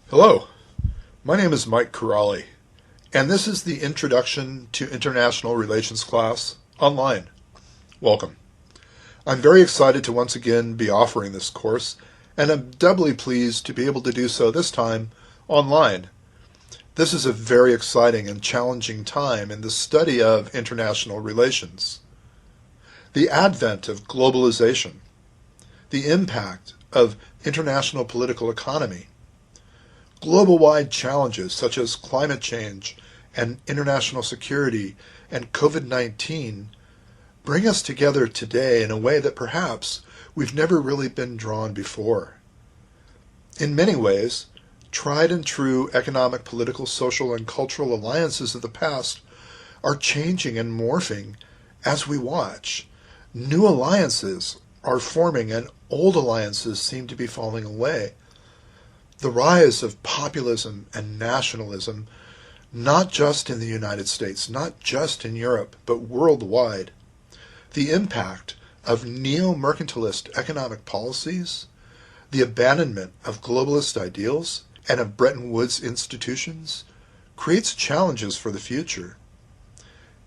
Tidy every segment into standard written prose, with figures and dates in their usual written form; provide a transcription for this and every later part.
Hello, my name is Mike Corrali, and this is the Introduction to International Relations class online. Welcome. I'm very excited to once again be offering this course, and I'm doubly pleased to be able to do so this time online. This is a very exciting and challenging time in the study of international relations. The advent of globalization, the impact of international political economy, global-wide challenges such as climate change and international security and COVID-19 bring us together today in a way that perhaps we've never really been drawn before. In many ways, tried and true economic, political, social, and cultural alliances of the past are changing and morphing as we watch. New alliances are forming and old alliances seem to be falling away. The rise of populism and nationalism, not just in the United States, not just in Europe, but worldwide. The impact of neo-mercantilist economic policies, the abandonment of globalist ideals and of Bretton Woods institutions creates challenges for the future.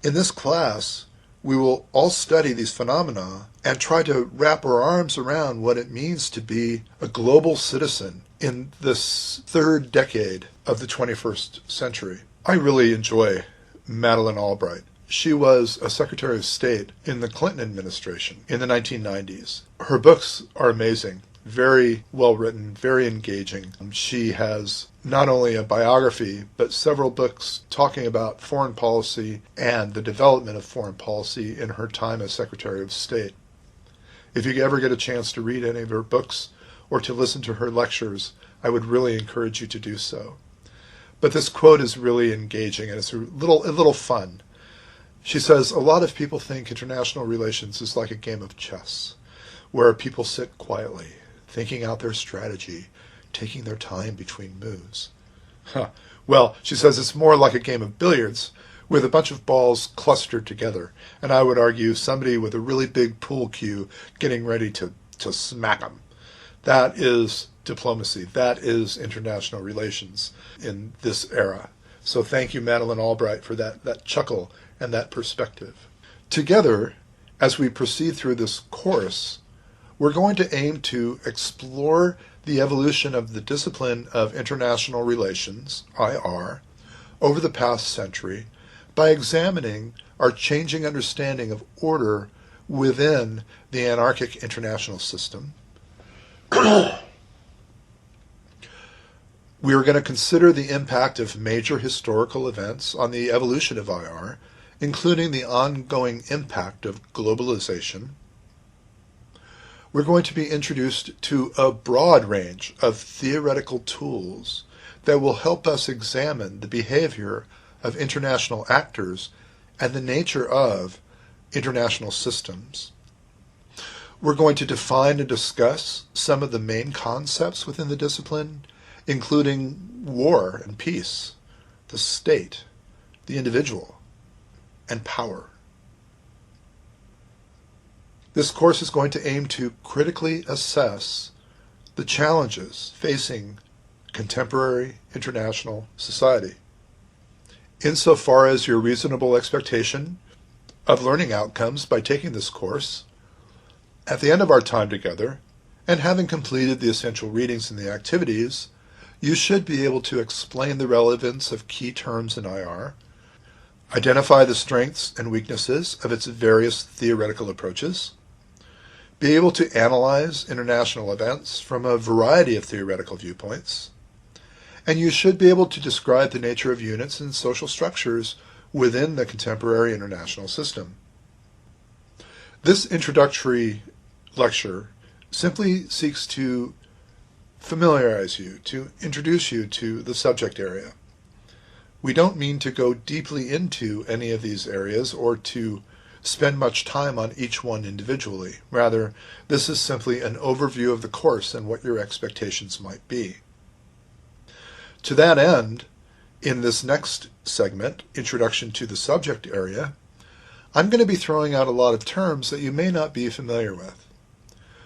In this class, we will all study these phenomena and try to wrap our arms around what it means to be a global citizen in this third decade of the 21st century. I really enjoy Madeleine Albright. She was a Secretary of State in the Clinton administration in the 1990s. Her books are amazing, very well written, very engaging. She has not only a biography, but several books talking about foreign policy and the development of foreign policy in her time as Secretary of State. If you ever get a chance to read any of her books or to listen to her lectures, I would really encourage you to do so. But this quote is really engaging and it's a little fun. She says, "A lot of people think international relations is like a game of chess, where people sit quietly, thinking out their strategy, taking their time between moves." Well, she says it's more like a game of billiards with a bunch of balls clustered together, and I would argue somebody with a really big pool cue getting ready to smack them. That is diplomacy. That is international relations in this era. So thank you, Madeleine Albright, for that chuckle and that perspective. Together, as we proceed through this course, we're going to aim to explore the evolution of the discipline of international relations, IR, over the past century by examining our changing understanding of order within the anarchic international system. We are going to consider the impact of major historical events on the evolution of IR, including the ongoing impact of globalization. We're going to be introduced to a broad range of theoretical tools that will help us examine the behavior of international actors and the nature of international systems. We're going to define and discuss some of the main concepts within the discipline, including war and peace, the state, the individual, and power. This course is going to aim to critically assess the challenges facing contemporary international society. Insofar as your reasonable expectation of learning outcomes by taking this course, at the end of our time together, and having completed the essential readings and the activities, you should be able to explain the relevance of key terms in IR, identify the strengths and weaknesses of its various theoretical approaches, be able to analyze international events from a variety of theoretical viewpoints, and you should be able to describe the nature of units and social structures within the contemporary international system. This introductory lecture simply seeks to familiarize you, to introduce you to the subject area. We don't mean to go deeply into any of these areas or to spend much time on each one individually. Rather, this is simply an overview of the course and what your expectations might be. To that end, in this next segment, Introduction to the Subject Area, I'm going to be throwing out a lot of terms that you may not be familiar with,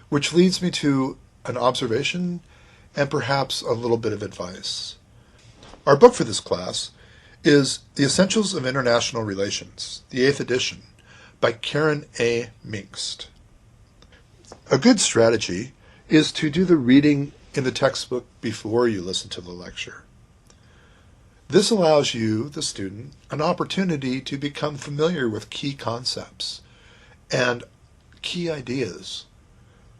which leads me to an observation and perhaps a little bit of advice. Our book for this class is The Essentials of International Relations, the 8th edition, by Karen A. Minkst. A good strategy is to do the reading in the textbook before you listen to the lecture. This allows you, the student, an opportunity to become familiar with key concepts and key ideas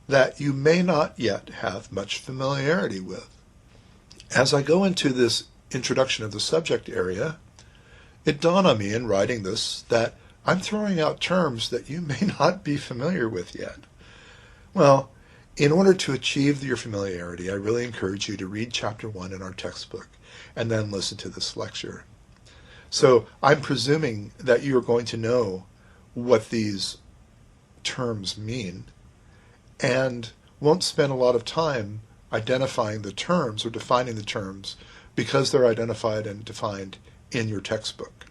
that you may not yet have much familiarity with. As I go into this introduction of the subject area, it dawned on me in writing this that I'm throwing out terms that you may not be familiar with yet. Well, in order to achieve your familiarity, I really encourage you to read Chapter 1 in our textbook and then listen to this lecture. So I'm presuming that you are going to know what these terms mean and won't spend a lot of time identifying the terms or defining the terms because they're identified and defined in your textbook.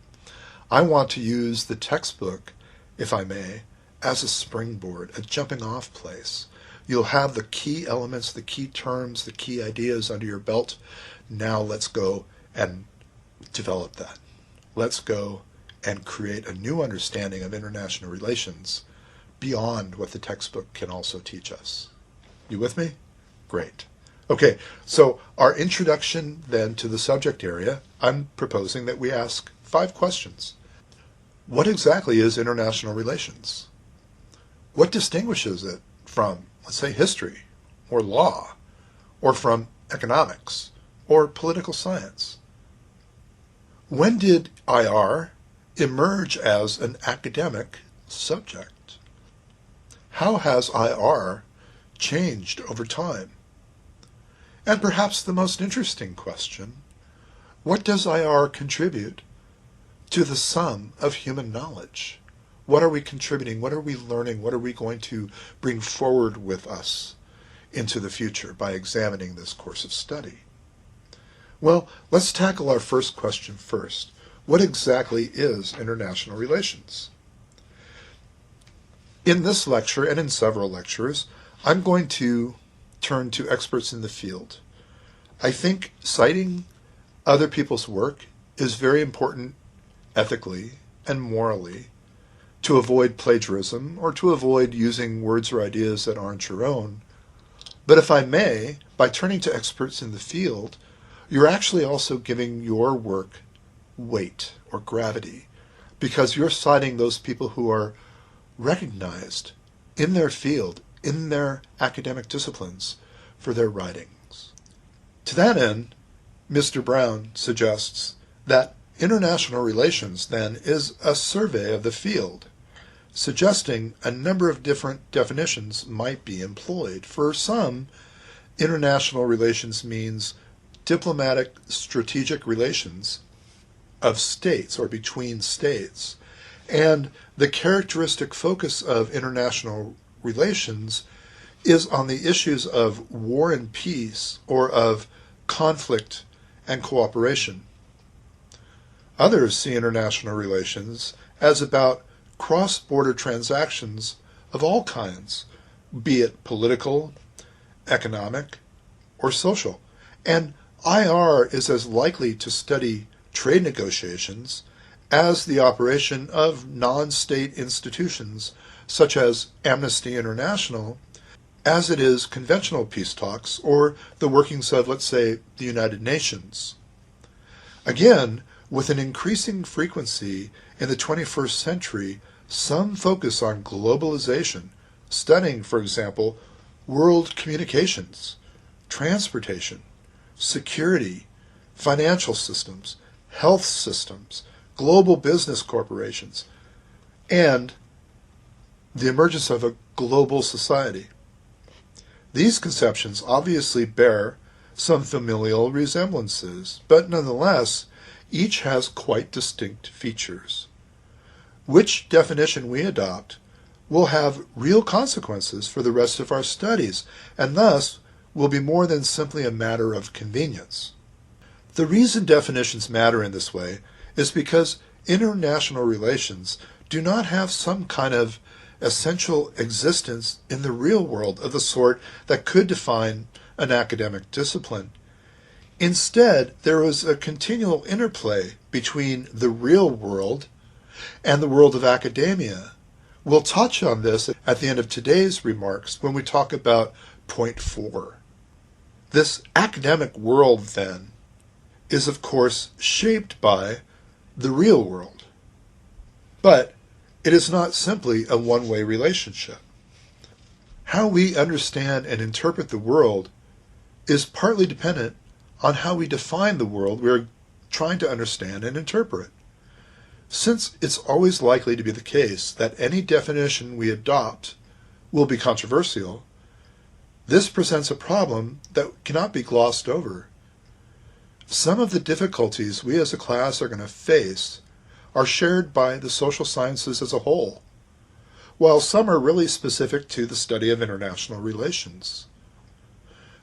I want to use the textbook, if I may, as a springboard, a jumping off place. You'll have the key elements, the key terms, the key ideas under your belt. Now let's go and develop that. Let's go and create a new understanding of international relations beyond what the textbook can also teach us. You with me? Great. Okay, so our introduction then to the subject area, I'm proposing that we ask 5 questions. What exactly is international relations? What distinguishes it from, let's say, history or law, or from economics or political science? When did IR emerge as an academic subject? How has IR changed over time? And perhaps the most interesting question, what does IR contribute to the sum of human knowledge? What are we contributing? What are we learning? What are we going to bring forward with us into the future by examining this course of study? Well, let's tackle our first question first. What exactly is international relations? In this lecture and in several lectures, I'm going to turn to experts in the field. I think citing other people's work is very important ethically and morally, to avoid plagiarism or to avoid using words or ideas that aren't your own. But if I may, by turning to experts in the field, you're actually also giving your work weight or gravity, because you're citing those people who are recognized in their field, in their academic disciplines, for their writings. To that end, Mr. Brown suggests that international relations, then, is a survey of the field, suggesting a number of different definitions might be employed. For some, international relations means diplomatic strategic relations of states or between states. And the characteristic focus of international relations is on the issues of war and peace or of conflict and cooperation. Others see international relations as about cross-border transactions of all kinds, be it political, economic, or social. And IR is as likely to study trade negotiations as the operation of non-state institutions such as Amnesty International as it is conventional peace talks or the workings of, let's say, the United Nations. Again, with an increasing frequency in the 21st century, some focus on globalization, studying, for example, world communications, transportation, security, financial systems, health systems, global business corporations, and the emergence of a global society. These conceptions obviously bear some familial resemblances, but nonetheless, each has quite distinct features. Which definition we adopt will have real consequences for the rest of our studies, and thus will be more than simply a matter of convenience. The reason definitions matter in this way is because international relations do not have some kind of essential existence in the real world of the sort that could define an academic discipline. Instead, there was a continual interplay between the real world and the world of academia. We'll touch on this at the end of today's remarks when we talk about point 4. This academic world, then, is of course shaped by the real world. But it is not simply a one-way relationship. How we understand and interpret the world is partly dependent on how we define the world we're trying to understand and interpret. Since it's always likely to be the case that any definition we adopt will be controversial, this presents a problem that cannot be glossed over. Some of the difficulties we as a class are going to face are shared by the social sciences as a whole, while some are really specific to the study of international relations.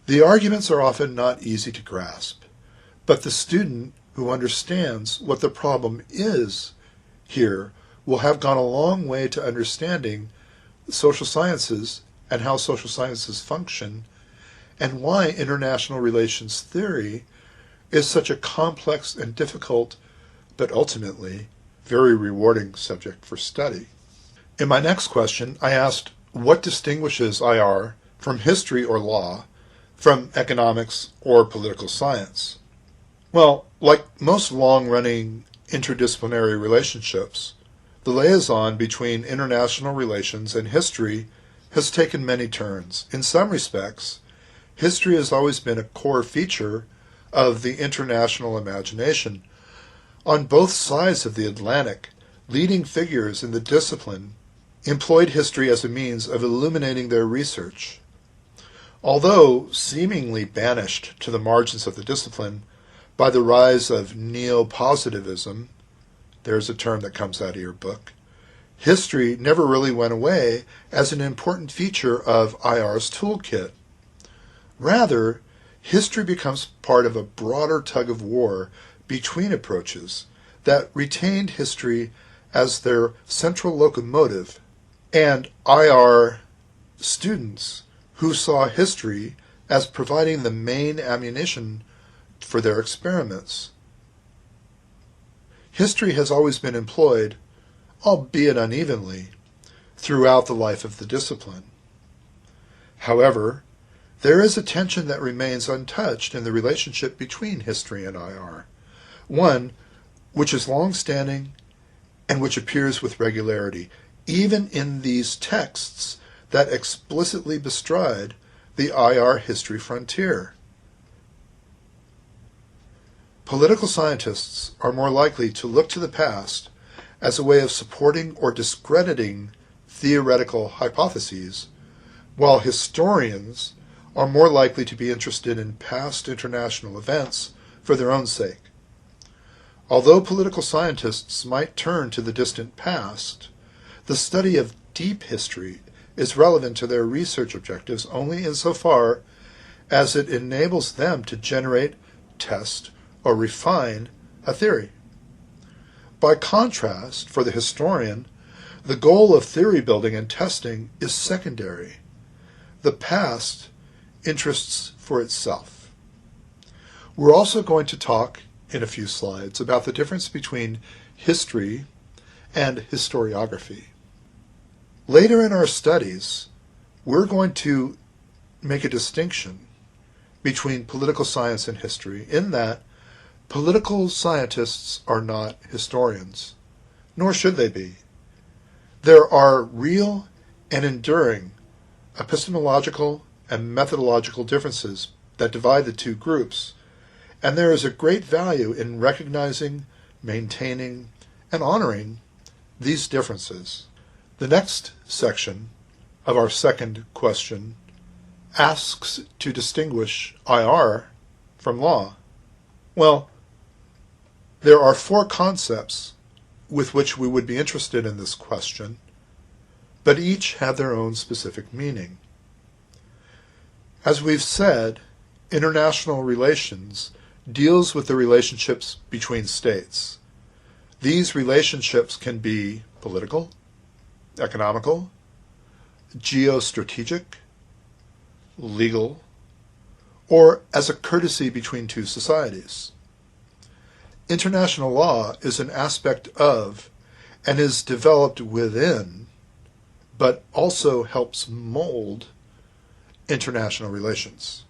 The arguments are often not easy to grasp, but the student who understands what the problem is here will have gone a long way to understanding social sciences and how social sciences function, and why international relations theory is such a complex and difficult, but ultimately very rewarding subject for study. In my next question, I asked, what distinguishes IR from history or law, from economics or political science? Well, like most long-running interdisciplinary relationships, the liaison between international relations and history has taken many turns. In some respects, history has always been a core feature of the international imagination. On both sides of the Atlantic, leading figures in the discipline employed history as a means of illuminating their research. Although seemingly banished to the margins of the discipline by the rise of neo-positivism, there's a term that comes out of your book, history never really went away as an important feature of IR's toolkit. Rather, history becomes part of a broader tug-of-war between approaches that retained history as their central locomotive, and IR students who saw history as providing the main ammunition for their experiments. History has always been employed, albeit unevenly, throughout the life of the discipline. However, there is a tension that remains untouched in the relationship between history and IR, one which is long-standing and which appears with regularity, even in these texts that explicitly bestride the IR history frontier. Political scientists are more likely to look to the past as a way of supporting or discrediting theoretical hypotheses, while historians are more likely to be interested in past international events for their own sake. Although political scientists might turn to the distant past, the study of deep history is relevant to their research objectives only insofar as it enables them to generate, test, or refine a theory. By contrast, for the historian, the goal of theory building and testing is secondary. The past interests for itself. We're also going to talk in a few slides about the difference between history and historiography. Later in our studies, we're going to make a distinction between political science and history in that political scientists are not historians, nor should they be. There are real and enduring epistemological and methodological differences that divide the two groups, and there is a great value in recognizing, maintaining, and honoring these differences. The next section of our second question asks to distinguish IR from law. Well, there are four concepts with which we would be interested in this question, but each have their own specific meaning. As we've said, international relations deals with the relationships between states. These relationships can be political, economical, geostrategic, legal, or as a courtesy between two societies. International law is an aspect of and is developed within, but also helps mold international relations.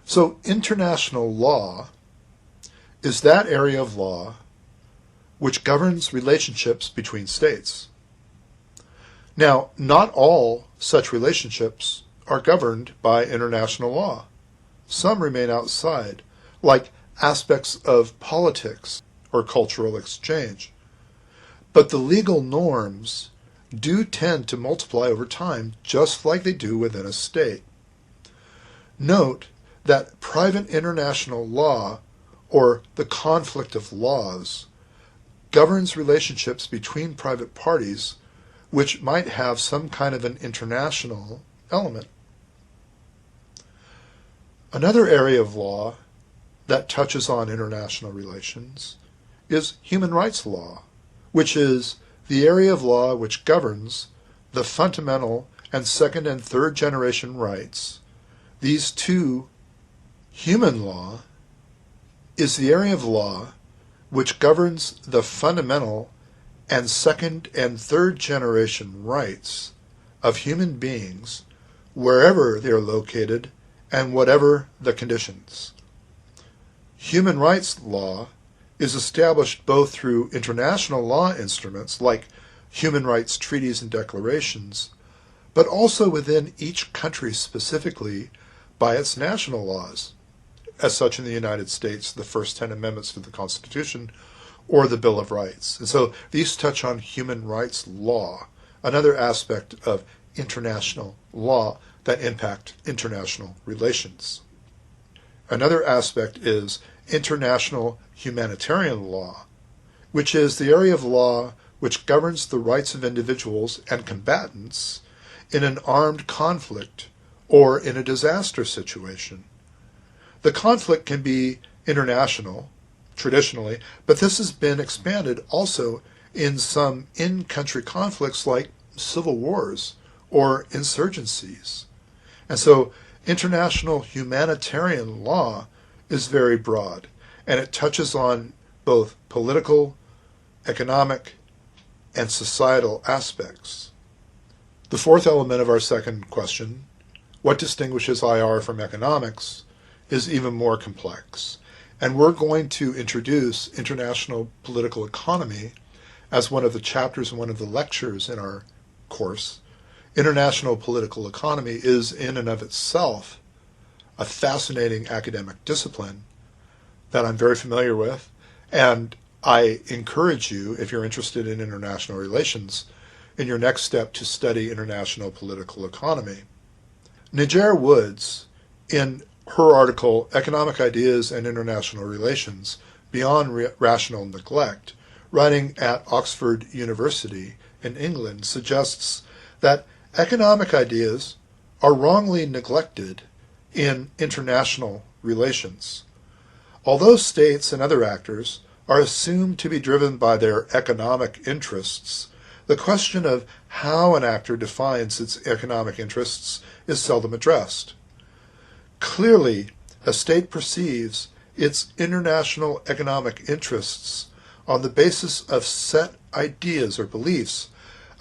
So international law is that area of law which governs relationships between states. Now, not all such relationships are governed by international law. Some remain outside, like aspects of politics or cultural exchange. But the legal norms do tend to multiply over time, just like they do within a state. Note that private international law, or the conflict of laws, governs relationships between private parties which might have some kind of an international element. Another area of law that touches on international relations is human rights law, which is the area of law which governs the fundamental and second and third generation rights. These two, human law, is the area of law which governs the fundamental and second and third generation rights of human beings wherever they are located and whatever the conditions. Human rights law is established both through international law instruments like human rights treaties and declarations, but also within each country specifically by its national laws, as such in the United States, the first 10 amendments to the Constitution, or the Bill of Rights. And so these touch on human rights law, another aspect of international law that impact international relations. Another aspect is international humanitarian law, which is the area of law which governs the rights of individuals and combatants in an armed conflict or in a disaster situation. The conflict can be international, traditionally, but this has been expanded also in some in-country conflicts like civil wars or insurgencies. And so international humanitarian law is very broad, and it touches on both political, economic, and societal aspects. The fourth element of our second question, what distinguishes IR from economics, is even more complex. And we're going to introduce international political economy as one of the chapters and one of the lectures in our course. International political economy is in and of itself a fascinating academic discipline that I'm very familiar with, and I encourage you, if you're interested in international relations, in your next step to study international political economy. Niger Woods, in her article, Economic Ideas and International Relations, Beyond Rational Neglect, writing at Oxford University in England, suggests that economic ideas are wrongly neglected in international relations. Although states and other actors are assumed to be driven by their economic interests, the question of how an actor defines its economic interests is seldom addressed. Clearly, a state perceives its international economic interests on the basis of set ideas or beliefs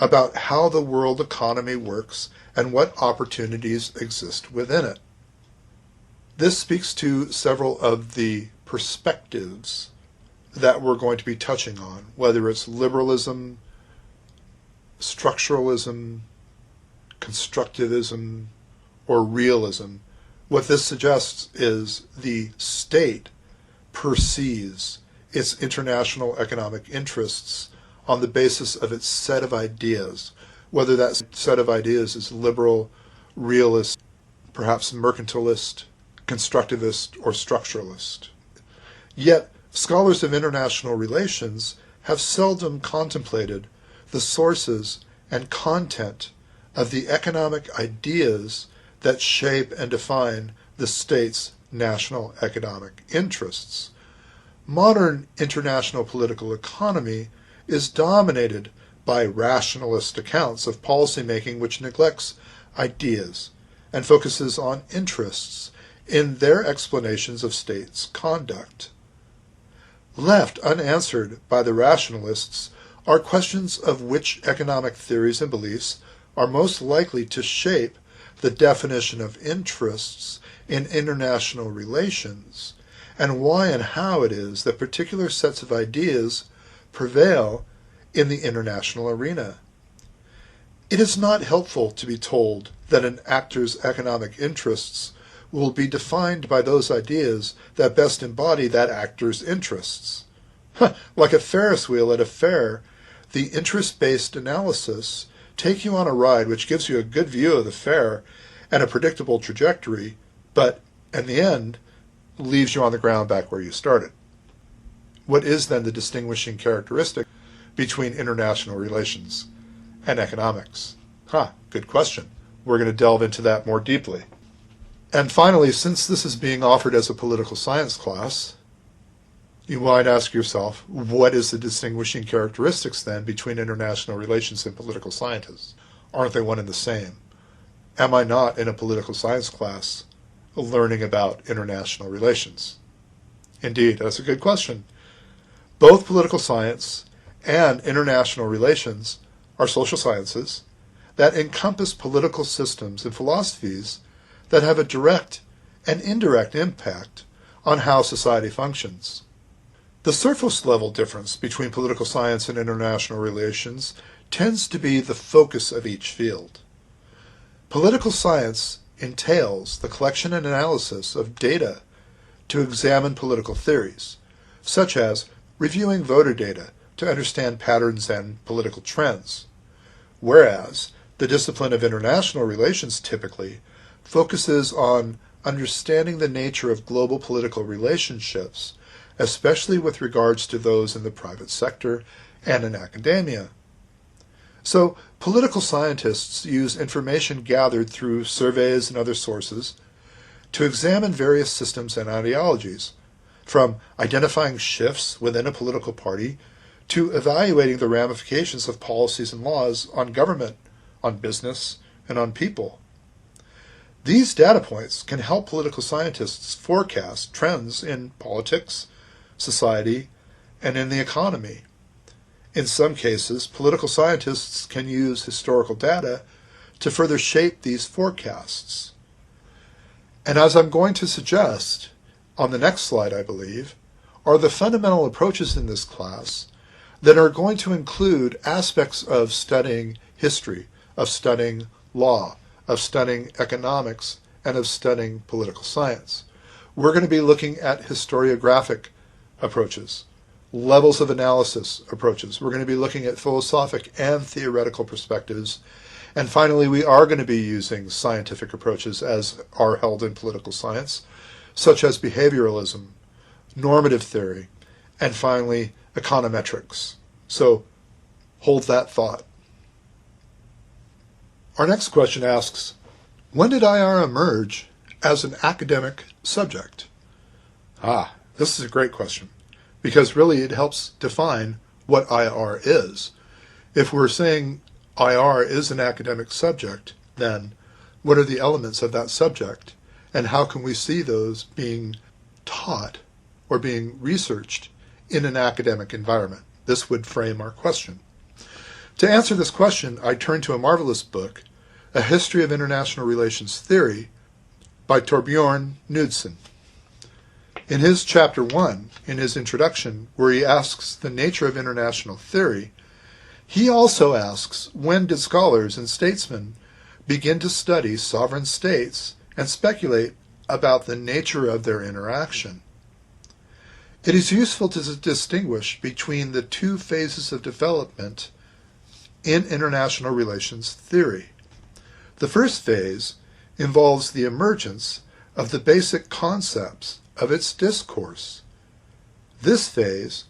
about how the world economy works and what opportunities exist within it. This speaks to several of the perspectives that we're going to be touching on, whether it's liberalism, structuralism, constructivism, or realism. What this suggests is the state perceives its international economic interests on the basis of its set of ideas, whether that set of ideas is liberal, realist, perhaps mercantilist, constructivist, or structuralist. Yet, scholars of international relations have seldom contemplated the sources and content of the economic ideas that shape and define the state's national economic interests. Modern international political economy is dominated by rationalist accounts of policymaking which neglects ideas and focuses on interests in their explanations of states' conduct. Left unanswered by the rationalists are questions of which economic theories and beliefs are most likely to shape the definition of interests in international relations, and why and how it is that particular sets of ideas prevail in the international arena. It is not helpful to be told that an actor's economic interests will be defined by those ideas that best embody that actor's interests. Like a Ferris wheel at a fair, the interest-based analysis takes you on a ride which gives you a good view of the fair and a predictable trajectory, but in the end leaves you on the ground back where you started. What is then the distinguishing characteristic between international relations and economics? Good question. We're going to delve into that more deeply. And finally, since this is being offered as a political science class, you might ask yourself, what is the distinguishing characteristics then between international relations and political scientists? Aren't they one and the same? Am I not in a political science class learning about international relations? Indeed, that's a good question. Both political science and international relations are social sciences that encompass political systems and philosophies that have a direct and indirect impact on how society functions. The surface level difference between political science and international relations tends to be the focus of each field. Political science entails the collection and analysis of data to examine political theories, such as reviewing voter data to understand patterns and political trends, whereas the discipline of international relations typically focuses on understanding the nature of global political relationships, especially with regards to those in the private sector and in academia. So, political scientists use information gathered through surveys and other sources to examine various systems and ideologies, from identifying shifts within a political party to evaluating the ramifications of policies and laws on government, on business, and on people. These data points can help political scientists forecast trends in politics, society, and in the economy. In some cases, political scientists can use historical data to further shape these forecasts. And as I'm going to suggest, on the next slide I believe, are the fundamental approaches in this class that are going to include aspects of studying history, of studying law, of studying economics, and of studying political science. We're going to be looking at historiographic approaches, levels of analysis approaches. We're going to be looking at philosophic and theoretical perspectives. And finally, we are going to be using scientific approaches as are held in political science, such as behavioralism, normative theory, and finally, econometrics. So hold that thought. Our next question asks, when did IR emerge as an academic subject? This is a great question, because really it helps define what IR is. If we're saying IR is an academic subject, then what are the elements of that subject, and how can we see those being taught or being researched in an academic environment? This would frame our question. To answer this question, I turn to a marvelous book, A History of International Relations Theory by Torbjørn Knudsen. In his chapter 1, in his introduction, where he asks the nature of international theory, he also asks, when did scholars and statesmen begin to study sovereign states and speculate about the nature of their interaction? It is useful to distinguish between the two phases of development in international relations theory. The first phase involves the emergence of the basic concepts of its discourse. This phase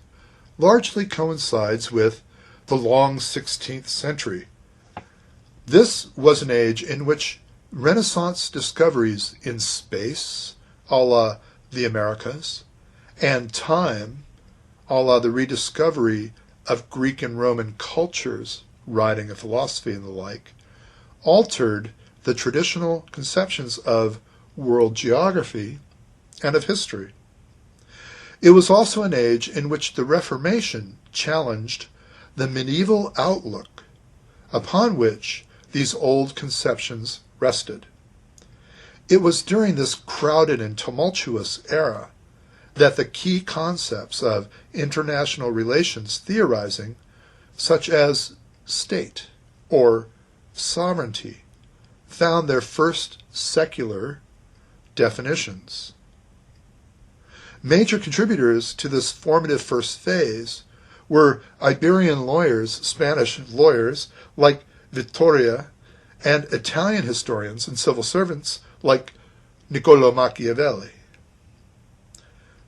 largely coincides with the long 16th century. This was an age in which Renaissance discoveries in space, a la the Americas, and time, a la the rediscovery of Greek and Roman cultures, writing of philosophy and the like, altered the traditional conceptions of world geography and of history. It was also an age in which the Reformation challenged the medieval outlook upon which these old conceptions rested. It was during this crowded and tumultuous era that the key concepts of international relations theorizing, such as state or sovereignty, found their first secular definitions. Major contributors to this formative first phase were Iberian lawyers, Spanish lawyers like Vittoria, and Italian historians and civil servants like Niccolò Machiavelli.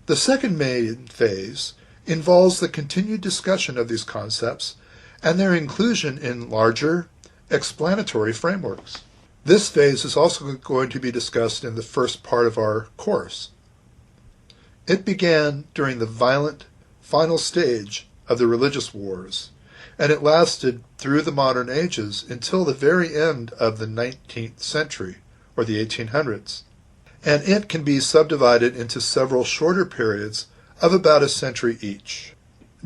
The second main phase involves the continued discussion of these concepts and their inclusion in larger, explanatory frameworks. This phase is also going to be discussed in the first part of our course. It began during the violent final stage of the religious wars, and it lasted through the modern ages until the very end of the 19th century, or the 1800s. And it can be subdivided into several shorter periods of about a century each.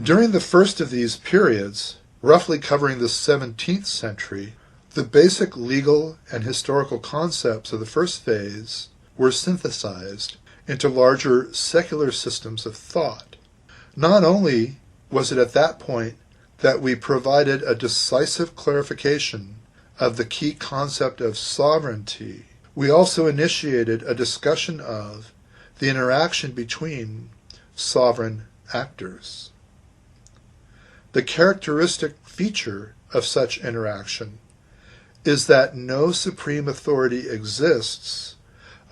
During the first of these periods, roughly covering the 17th century, the basic legal and historical concepts of the first phase were synthesized into larger secular systems of thought. Not only was it at that point that we provided a decisive clarification of the key concept of sovereignty, we also initiated a discussion of the interaction between sovereign actors. The characteristic feature of such interaction is that no supreme authority exists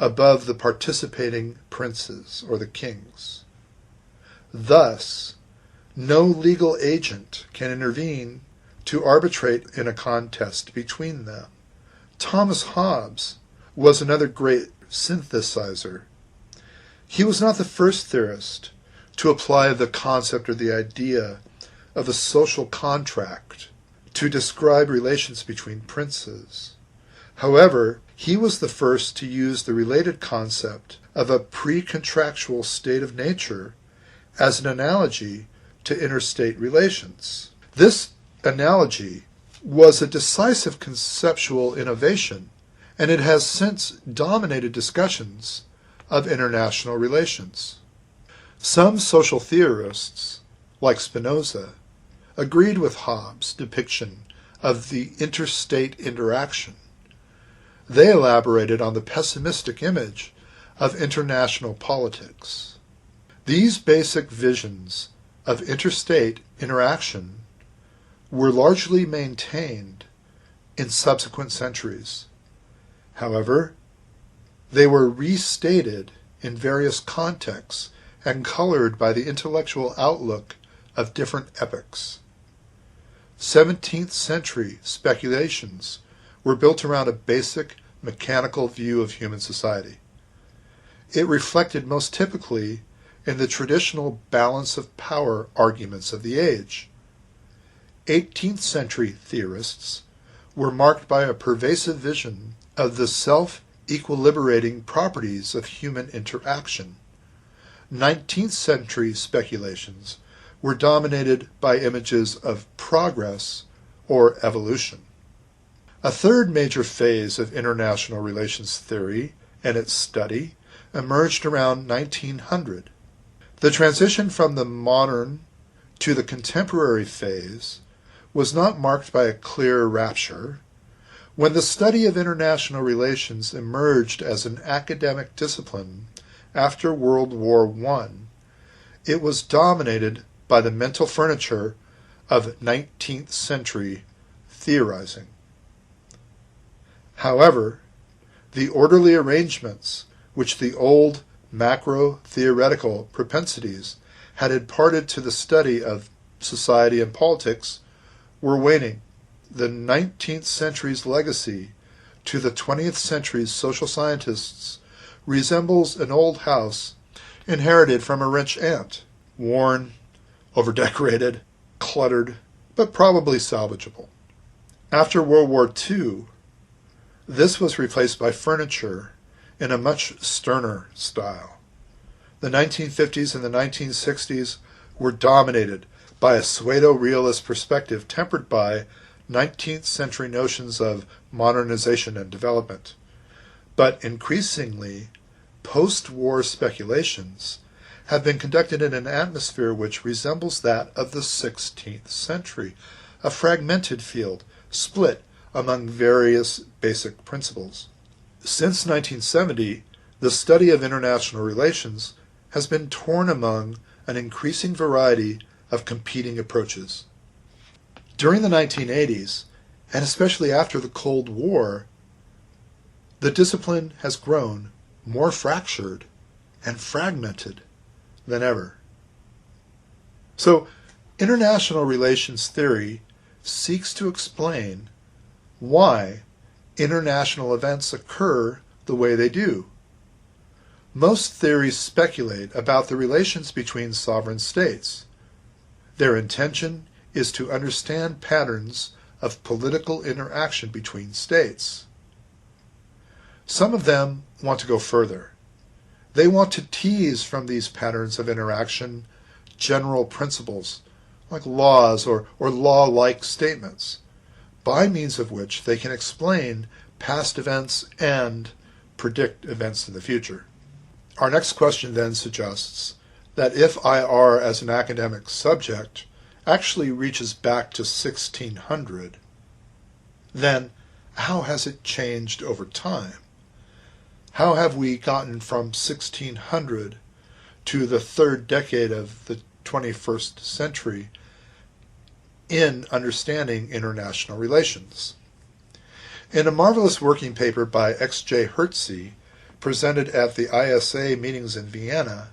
above the participating princes or the kings. Thus, no legal agent can intervene to arbitrate in a contest between them. Thomas Hobbes was another great synthesizer. He was not the first theorist to apply the concept or the idea of a social contract to describe relations between princes. However, he was the first to use the related concept of a pre-contractual state of nature as an analogy to interstate relations. This analogy was a decisive conceptual innovation, and it has since dominated discussions of international relations. Some social theorists, like Spinoza, agreed with Hobbes' depiction of the interstate interaction. They elaborated on the pessimistic image of international politics. These basic visions of interstate interaction were largely maintained in subsequent centuries. However, they were restated in various contexts and colored by the intellectual outlook of different epochs. 17th century speculations were built around a basic mechanical view of human society. It reflected most typically in the traditional balance of power arguments of the age. 18th century theorists were marked by a pervasive vision of the self-equilibrating properties of human interaction. 19th century speculations were dominated by images of progress or evolution. A third major phase of international relations theory and its study emerged around 1900. The transition from the modern to the contemporary phase was not marked by a clear rapture. When the study of international relations emerged as an academic discipline after World War I, it was dominated by the mental furniture of 19th century theorizing. However, the orderly arrangements which the old macro-theoretical propensities had imparted to the study of society and politics were waning. The 19th century's legacy to the 20th century's social scientists resembles an old house inherited from a rich aunt, worn, overdecorated, cluttered, but probably salvageable. After World War II, this was replaced by furniture in a much sterner style. The 1950s and the 1960s were dominated by a pseudo-realist perspective tempered by 19th century notions of modernization and development. But increasingly, post-war speculations have been conducted in an atmosphere which resembles that of the 16th century, a fragmented field, split among various basic principles. Since 1970, the study of international relations has been torn among an increasing variety of competing approaches. During the 1980s, and especially after the Cold War, the discipline has grown more fractured and fragmented than ever. So, international relations theory seeks to explain why international events occur the way they do. Most theories speculate about the relations between sovereign states. Their intention is to understand patterns of political interaction between states. Some of them want to go further. They want to tease from these patterns of interaction general principles, like laws or law-like statements, by means of which they can explain past events and predict events in the future. Our next question then suggests that if IR as an academic subject actually reaches back to 1600, then how has it changed over time? How have we gotten from 1600 to the third decade of the 21st century in understanding international relations? In a marvelous working paper by X.J. Hertzi, presented at the ISA meetings in Vienna,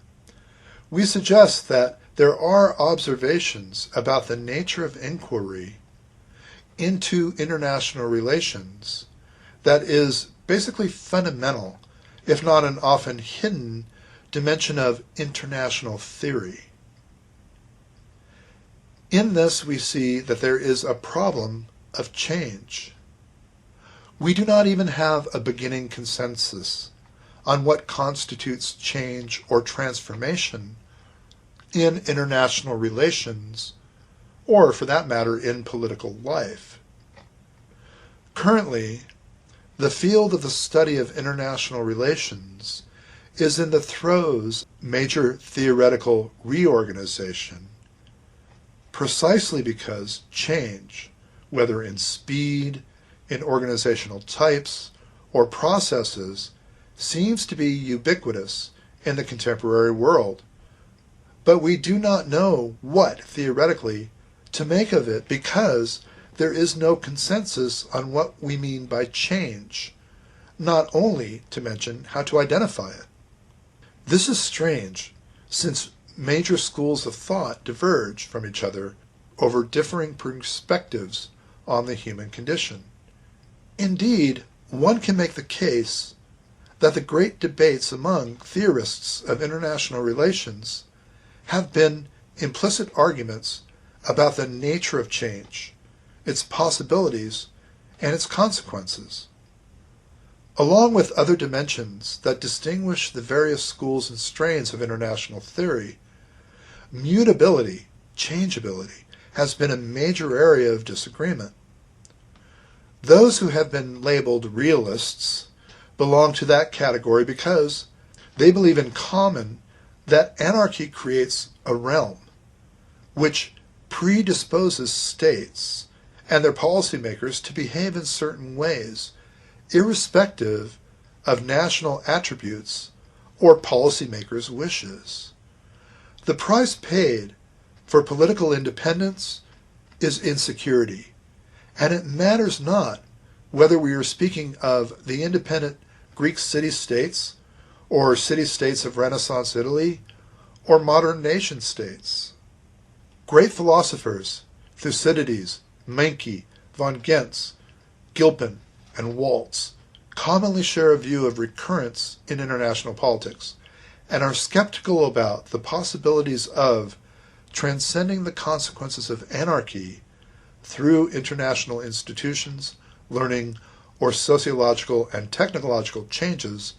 we suggest that there are observations about the nature of inquiry into international relations that is basically fundamental, if not an often hidden, dimension of international theory. In this we see that there is a problem of change. We do not even have a beginning consensus on what constitutes change or transformation in international relations, or for that matter, in political life. Currently, the field of the study of international relations is in the throes of major theoretical reorganization, precisely because change, whether in speed, in organizational types, or processes, seems to be ubiquitous in the contemporary world. But we do not know what, theoretically, to make of it because there is no consensus on what we mean by change, not only to mention how to identify it. This is strange, since major schools of thought diverge from each other over differing perspectives on the human condition. Indeed, one can make the case that the great debates among theorists of international relations have been implicit arguments about the nature of change, its possibilities, and its consequences. Along with other dimensions that distinguish the various schools and strains of international theory, mutability, changeability, has been a major area of disagreement. Those who have been labeled realists belong to that category because they believe in common that anarchy creates a realm which predisposes states and their policymakers to behave in certain ways, irrespective of national attributes or policymakers' wishes. The price paid for political independence is insecurity, and it matters not whether we are speaking of the independent Greek city-states or city-states of Renaissance Italy or modern nation-states. Great philosophers, Thucydides, Menke, von Gentz, Gilpin, and Waltz, commonly share a view of recurrence in international politics and are skeptical about the possibilities of transcending the consequences of anarchy through international institutions, learning, or sociological and technological changes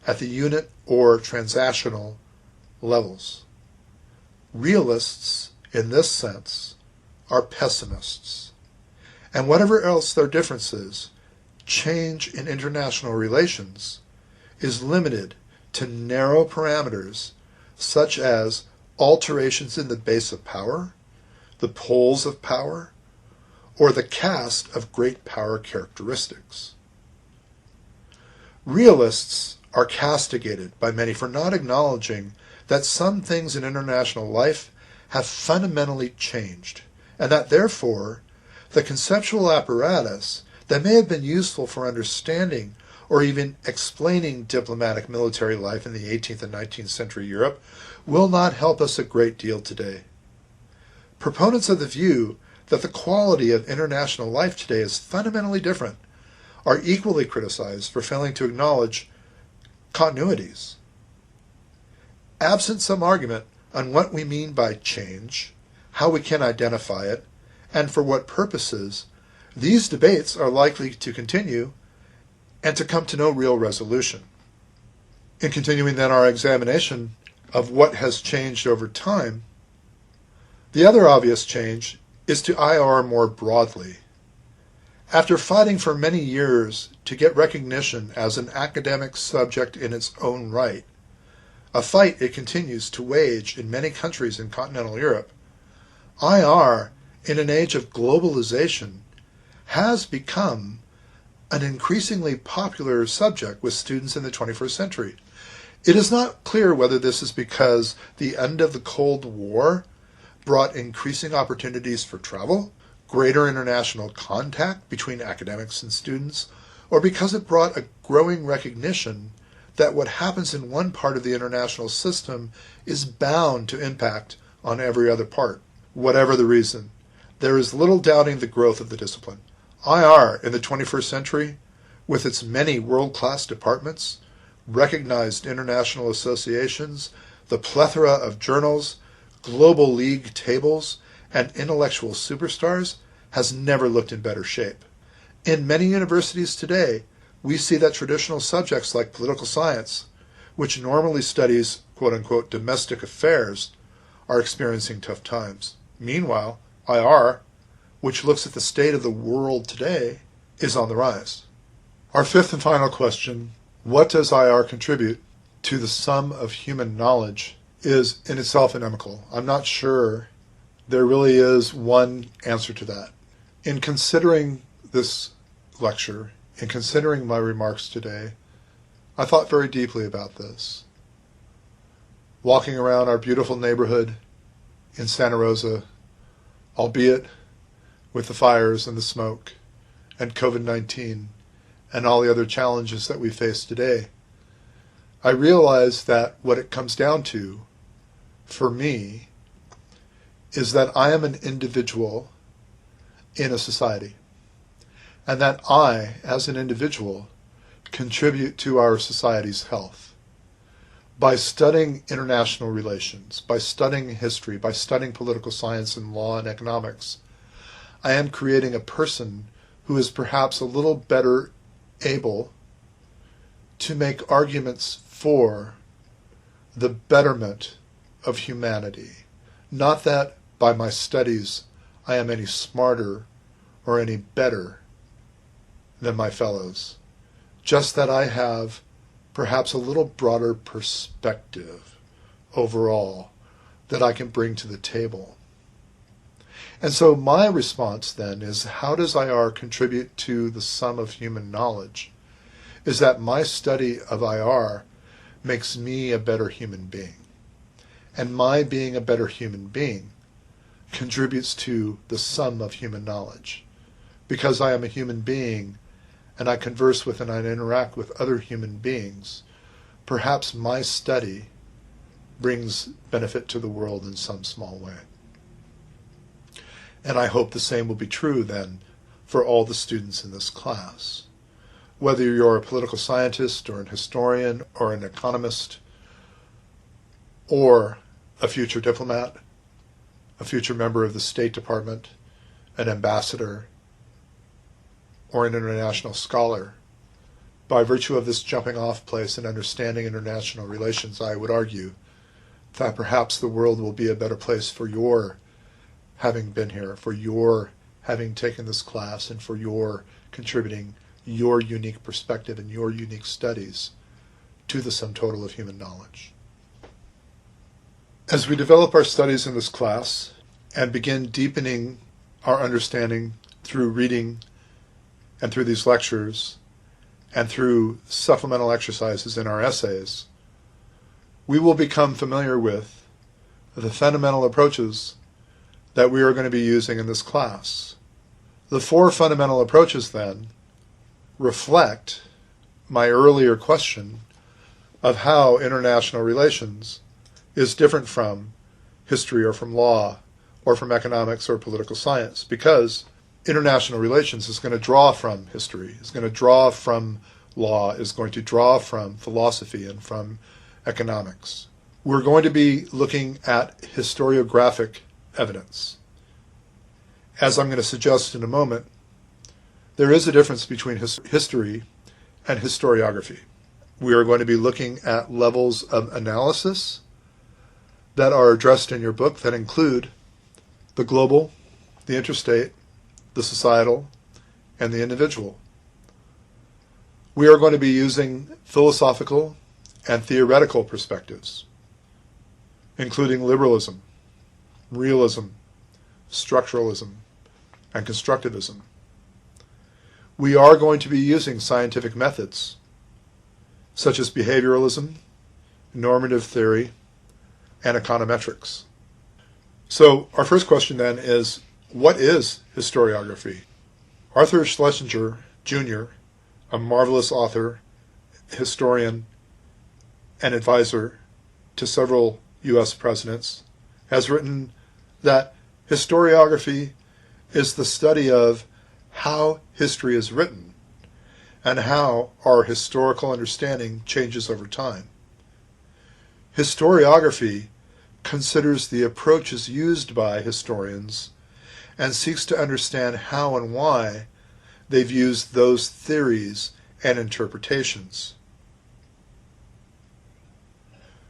at the unit or transactional levels. Realists, in this sense, are pessimists. And whatever else their differences, change in international relations is limited to narrow parameters such as alterations in the base of power, the poles of power, or the cast of great power characteristics. Realists are castigated by many for not acknowledging that some things in international life have fundamentally changed, and that therefore the conceptual apparatus that may have been useful for understanding or even explaining diplomatic military life in the 18th and 19th century Europe will not help us a great deal today. Proponents of the view that the quality of international life today is fundamentally different are equally criticized for failing to acknowledge continuities. Absent some argument on what we mean by change, how we can identify it, and for what purposes, these debates are likely to continue and to come to no real resolution. In continuing then our examination of what has changed over time, the other obvious change is to IR more broadly. After fighting for many years to get recognition as an academic subject in its own right, a fight it continues to wage in many countries in continental Europe, IR, in an age of globalization, has become an increasingly popular subject with students in the 21st century. It is not clear whether this is because the end of the Cold War brought increasing opportunities for travel, greater international contact between academics and students, or because it brought a growing recognition that what happens in one part of the international system is bound to impact on every other part. Whatever the reason, there is little doubting the growth of the discipline. IR in the 21st century, with its many world-class departments, recognized international associations, the plethora of journals, global league tables, and intellectual superstars, has never looked in better shape. In many universities today, we see that traditional subjects like political science, which normally studies quote-unquote domestic affairs, are experiencing tough times. Meanwhile, IR, which looks at the state of the world today, is on the rise. Our fifth and final question, what does IR contribute to the sum of human knowledge, is in itself inimical. I'm not sure there really is one answer to that. In considering this lecture, in considering my remarks today, I thought very deeply about this. Walking around our beautiful neighborhood in Santa Rosa, albeit with the fires and the smoke and COVID-19 and all the other challenges that we face today, I realize that what it comes down to, for me, is that I am an individual in a society, and that I, as an individual, contribute to our society's health. By studying international relations, by studying history, by studying political science and law and economics, I am creating a person who is perhaps a little better able to make arguments for the betterment of humanity. Not that by my studies I am any smarter or any better than my fellows, just that I have perhaps a little broader perspective overall that I can bring to the table. And so my response then is, how does IR contribute to the sum of human knowledge? Is that my study of IR makes me a better human being. And my being a better human being contributes to the sum of human knowledge. Because I am a human being and I converse with and I interact with other human beings, perhaps my study brings benefit to the world in some small way. And I hope the same will be true then for all the students in this class. Whether you're a political scientist or an historian or an economist or a future diplomat, a future member of the State Department, an ambassador, or an international scholar, by virtue of this jumping off place in understanding international relations, I would argue that perhaps the world will be a better place for your having been here, for your having taken this class, and for your contributing your unique perspective and your unique studies to the sum total of human knowledge. As we develop our studies in this class and begin deepening our understanding through reading and through these lectures and through supplemental exercises in our essays, we will become familiar with the fundamental approaches that we are going to be using in this class. The four fundamental approaches, then, reflect my earlier question of how international relations is different from history or from law or from economics or political science, because international relations is going to draw from history, is going to draw from law, is going to draw from philosophy and from economics. We're going to be looking at historiographic evidence. As I'm going to suggest in a moment, there is a difference between history and historiography. We are going to be looking at levels of analysis that are addressed in your book that include the global, the interstate, the societal, and the individual. We are going to be using philosophical and theoretical perspectives, including liberalism, realism, structuralism, and constructivism. We are going to be using scientific methods, such as behavioralism, normative theory, and econometrics. So our first question then is, what is historiography? Arthur Schlesinger, Jr., a marvelous author, historian, and advisor to several U.S. presidents, has written that historiography is the study of how history is written and how our historical understanding changes over time. Historiography considers the approaches used by historians and seeks to understand how and why they've used those theories and interpretations.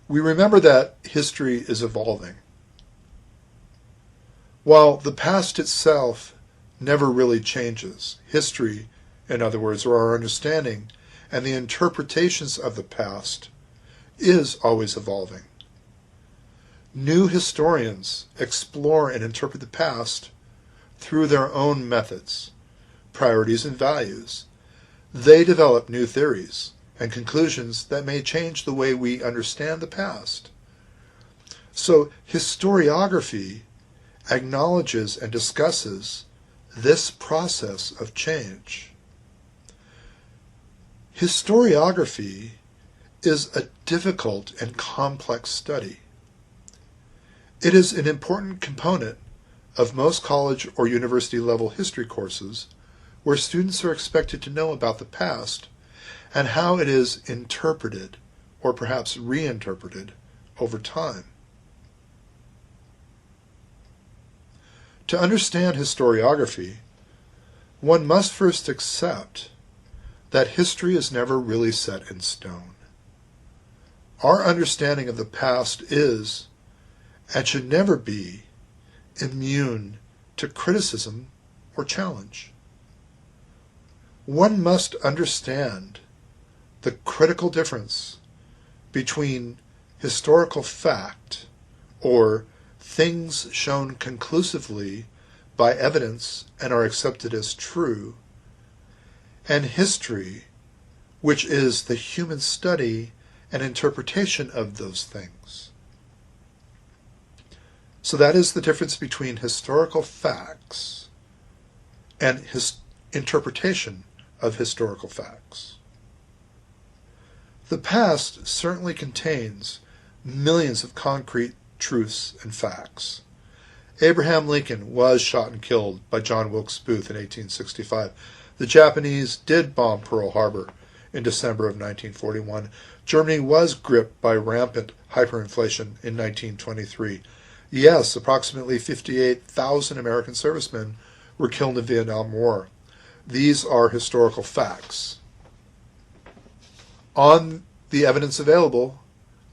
We remember that history is evolving. While the past itself never really changes, history, in other words, or our understanding and the interpretations of the past, is always evolving. New historians explore and interpret the past through their own methods, priorities, and values. They develop new theories and conclusions that may change the way we understand the past. So historiography acknowledges and discusses this process of change. Historiography is a difficult and complex study. It is an important component of most college or university level history courses where students are expected to know about the past and how it is interpreted or perhaps reinterpreted over time. To understand historiography, one must first accept that history is never really set in stone. Our understanding of the past is, and should never be, immune to criticism or challenge. One must understand the critical difference between historical fact, or things shown conclusively by evidence and are accepted as true, and history, which is the human study and interpretation of those things. So that is the difference between historical facts and interpretation of historical facts. The past certainly contains millions of concrete truths and facts. Abraham Lincoln was shot and killed by John Wilkes Booth in 1865. The Japanese did bomb Pearl Harbor in December of 1941. Germany was gripped by rampant hyperinflation in 1923. Yes, approximately 58,000 American servicemen were killed in the Vietnam War. These are historical facts. On the evidence available,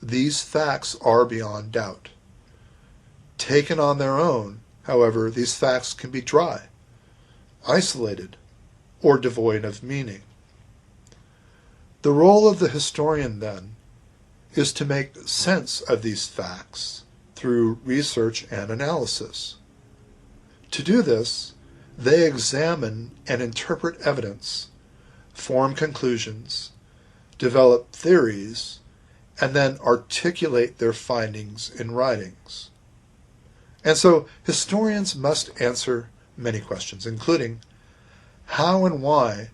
these facts are beyond doubt. Taken on their own, however, these facts can be dry, isolated, or devoid of meaning. The role of the historian, then, is to make sense of these facts through research and analysis. To do this, they examine and interpret evidence, form conclusions, develop theories, and then articulate their findings in writings. And so historians must answer many questions, including how and why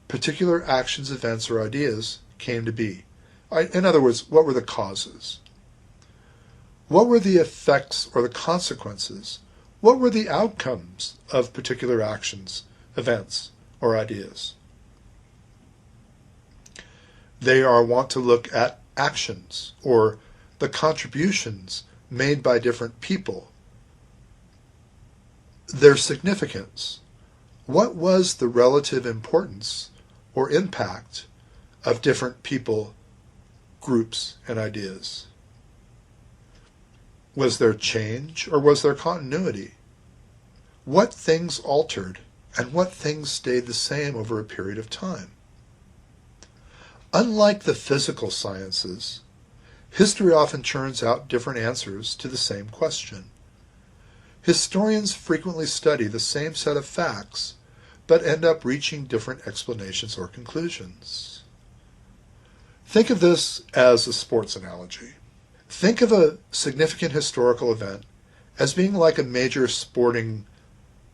particular actions, events, or ideas came to be. In other words, what were the causes? What were the effects or the consequences? What were the outcomes of particular actions, events, or ideas? They are wont to look at actions or the contributions made by different people, their significance. What was the relative importance or impact of different people, groups, and ideas? Was there change or was there continuity? What things altered and what things stayed the same over a period of time? Unlike the physical sciences, history often churns out different answers to the same question. Historians frequently study the same set of facts, but end up reaching different explanations or conclusions. Think of this as a sports analogy. Think of a significant historical event as being like a major sporting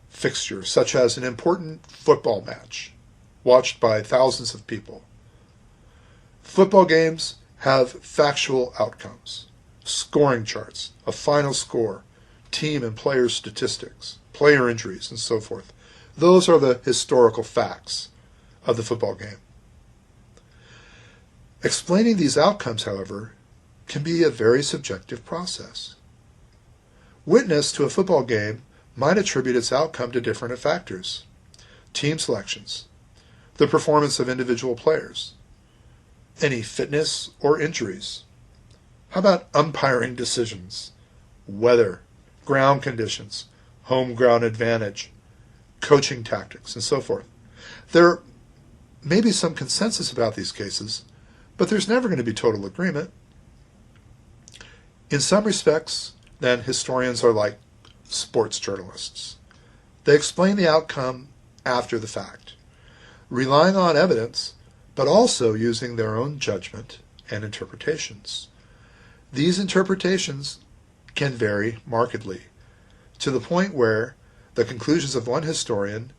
fixture, such as an important football match, watched by thousands of people. Football games have factual outcomes, scoring charts, a final score, team and player statistics, player injuries, and so forth. Those are the historical facts of the football game. Explaining these outcomes, however, can be a very subjective process. Witness to a football game might attribute its outcome to different factors: team selections, the performance of individual players, any fitness or injuries. How about umpiring decisions, weather, ground conditions, home ground advantage, coaching tactics, and so forth? There may be some consensus about these cases, but there's never going to be total agreement. In some respects, then, historians are like sports journalists. They explain the outcome after the fact, relying on evidence, but also using their own judgment and interpretations. These interpretations can vary markedly, to the point where the conclusions of one historian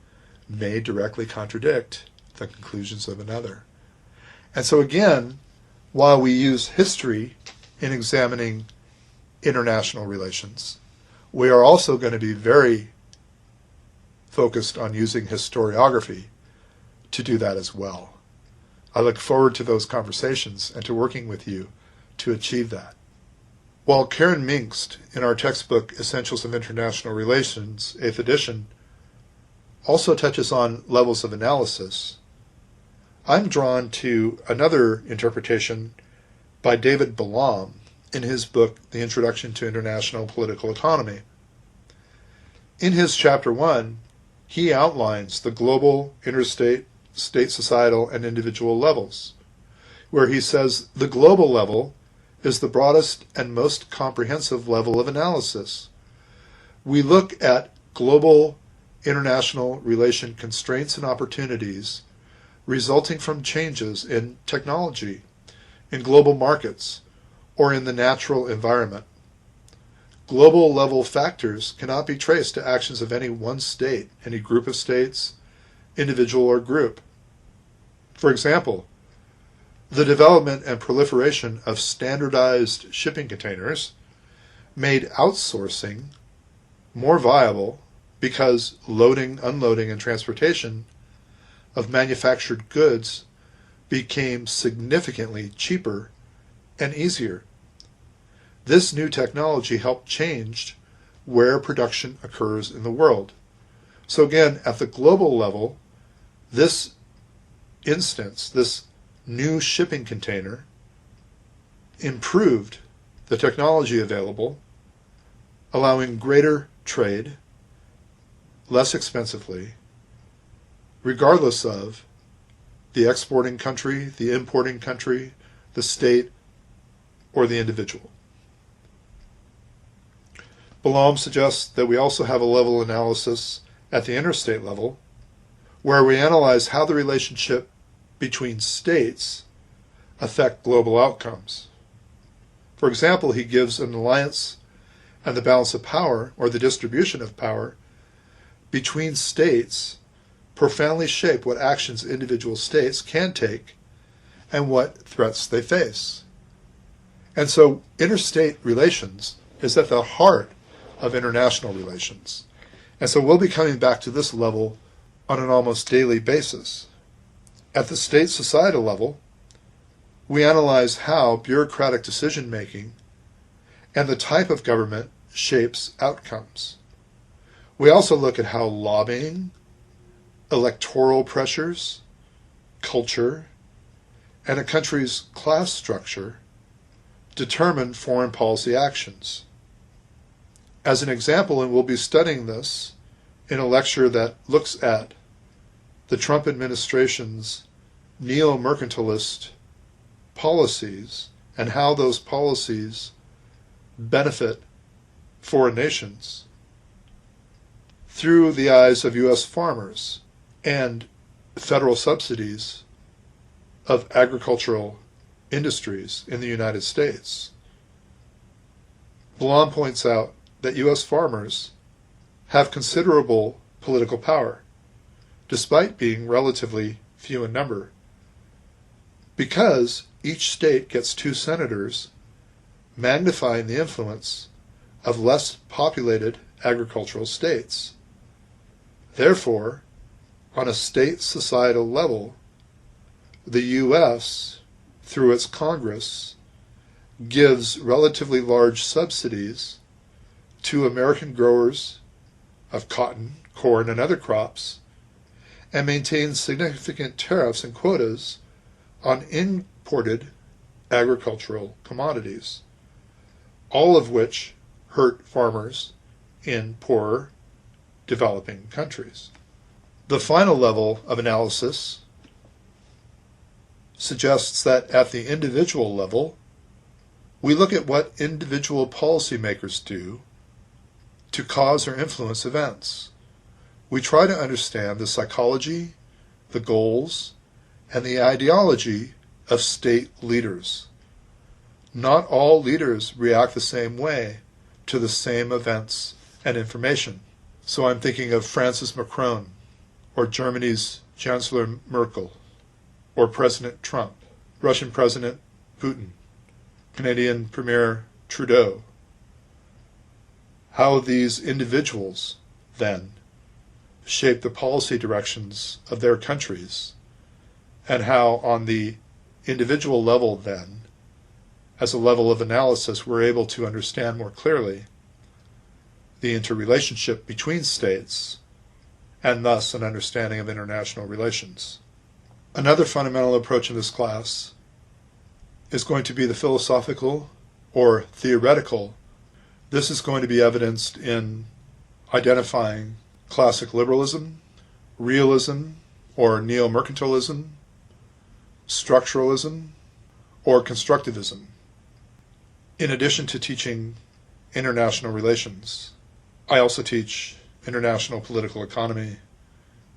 may directly contradict the conclusions of another. And so again, while we use history in examining international relations, we are also going to be very focused on using historiography to do that as well. I look forward to those conversations and to working with you to achieve that. While Karen Minkst, in our textbook Essentials of International Relations, 8th edition, also touches on levels of analysis, I'm drawn to another interpretation by David Balam in his book, The Introduction to International Political Economy. In his chapter 1, he outlines the global, interstate, state, societal, and individual levels, where he says the global level is the broadest and most comprehensive level of analysis. We look at global international relation constraints and opportunities resulting from changes in technology, in global markets, or in the natural environment. Global level factors cannot be traced to actions of any one state, any group of states, individual or group. For example, the development and proliferation of standardized shipping containers made outsourcing more viable because loading, unloading, and transportation of manufactured goods became significantly cheaper and easier. This new technology helped change where production occurs in the world. So again, at the global level, this instance, this new shipping container, improved the technology available, allowing greater trade, less expensively, regardless of the exporting country, the importing country, the state, or the individual. Bolam suggests that we also have a level analysis at the interstate level, where we analyze how the relationship between states affect global outcomes. For example, he gives an alliance and the balance of power, or the distribution of power, between states profoundly shape what actions individual states can take and what threats they face. And so interstate relations is at the heart of international relations. And so we'll be coming back to this level on an almost daily basis. At the state-societal level, we analyze how bureaucratic decision-making and the type of government shapes outcomes. We also look at how lobbying, electoral pressures, culture, and a country's class structure determine foreign policy actions. As an example, and we'll be studying this in a lecture that looks at the Trump administration's neo-mercantilist policies and how those policies benefit foreign nations through the eyes of U.S. farmers and federal subsidies of agricultural industries in the United States. Bolam points out that U.S. farmers have considerable political power, despite being relatively few in number, because each state gets 2 senators, magnifying the influence of less populated agricultural states. Therefore, on a state-societal level, the U.S., through its Congress, gives relatively large subsidies to American growers of cotton, corn, and other crops, and maintains significant tariffs and quotas on imported agricultural commodities, all of which hurt farmers in poorer, developing countries. The final level of analysis suggests that at the individual level, we look at what individual policymakers do to cause or influence events. We try to understand the psychology, the goals, and the ideology of state leaders. Not all leaders react the same way to the same events and information. So I'm thinking of Francis Macron, or Germany's Chancellor Merkel, or President Trump, Russian President Putin, Canadian Premier Trudeau. How these individuals, then, shape the policy directions of their countries, and how on the individual level, then, as a level of analysis, we're able to understand more clearly the interrelationship between states, and thus an understanding of international relations. Another fundamental approach in this class is going to be the philosophical or theoretical. This is going to be evidenced in identifying classic liberalism, realism or neo-mercantilism, structuralism, or constructivism. In addition to teaching international relations, I also teach international political economy,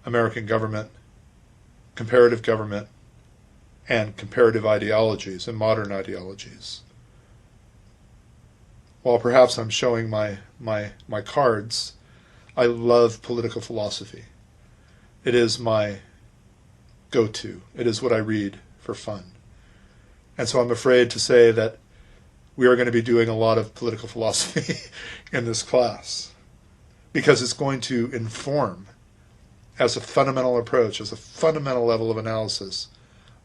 American government, comparative government, and comparative ideologies and modern ideologies. While perhaps I'm showing my cards, I love political philosophy. It is my go-to. It is what I read for fun. And so I'm afraid to say that we are going to be doing a lot of political philosophy in this class, because it's going to inform, as a fundamental approach, as a fundamental level of analysis,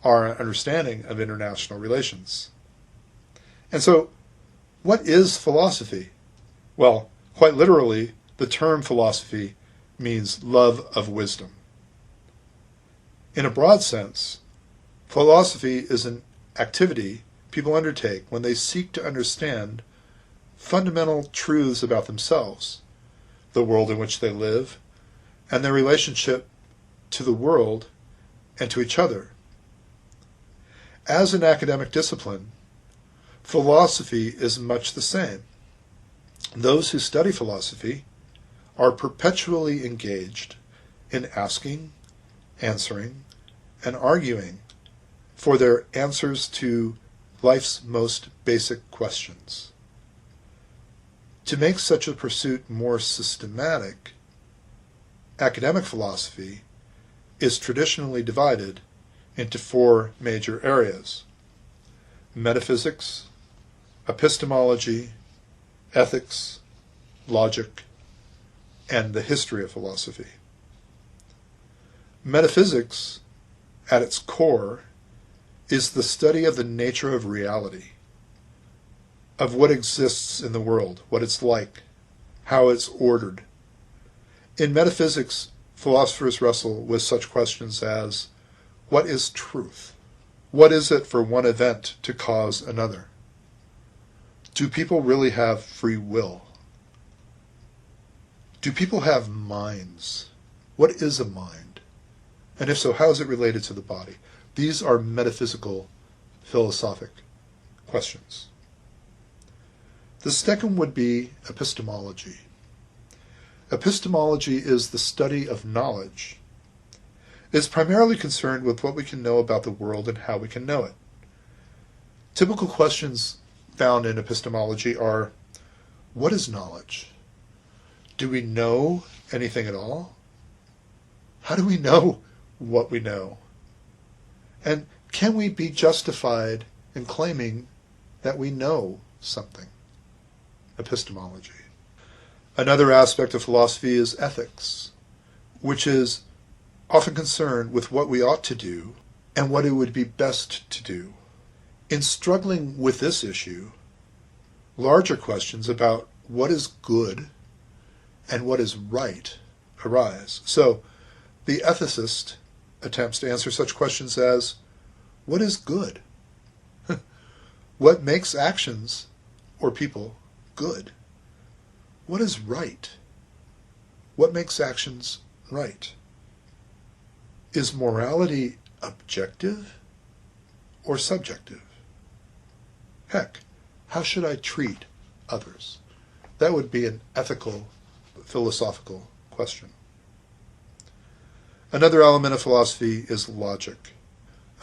our understanding of international relations. And so, what is philosophy? Well, quite literally, the term philosophy means love of wisdom. In a broad sense, Philosophy is an activity people undertake when they seek to understand fundamental truths about themselves, the world in which they live, and their relationship to the world and to each other. As an academic discipline, philosophy is much the same. Those who study philosophy are perpetually engaged in asking, answering, and arguing for their answers to life's most basic questions. To make such a pursuit more systematic, academic philosophy is traditionally divided into four major areas: metaphysics, epistemology, ethics, logic, and the history of philosophy. Metaphysics, at its core, is the study of the nature of reality, of what exists in the world, what it's like, how it's ordered. In metaphysics, philosophers wrestle with such questions as, what is truth? What is it for one event to cause another? Do people really have free will? Do people have minds? What is a mind? And if so, how is it related to the body? These are metaphysical, philosophic questions. The second would be epistemology. Epistemology is the study of knowledge. It's primarily concerned with what we can know about the world and how we can know it. Typical questions found in epistemology are, what is knowledge? Do we know anything at all? How do we know what we know? And can we be justified in claiming that we know something? Epistemology. Another aspect of philosophy is ethics, which is often concerned with what we ought to do and what it would be best to do. In struggling with this issue, larger questions about what is good and what is right arise. So, the ethicist attempts to answer such questions as, what is good? What makes actions or people good? What is right? What makes actions right? Is morality objective or subjective? Heck, how should I treat others? That would be an ethical, philosophical question. Another element of philosophy is logic.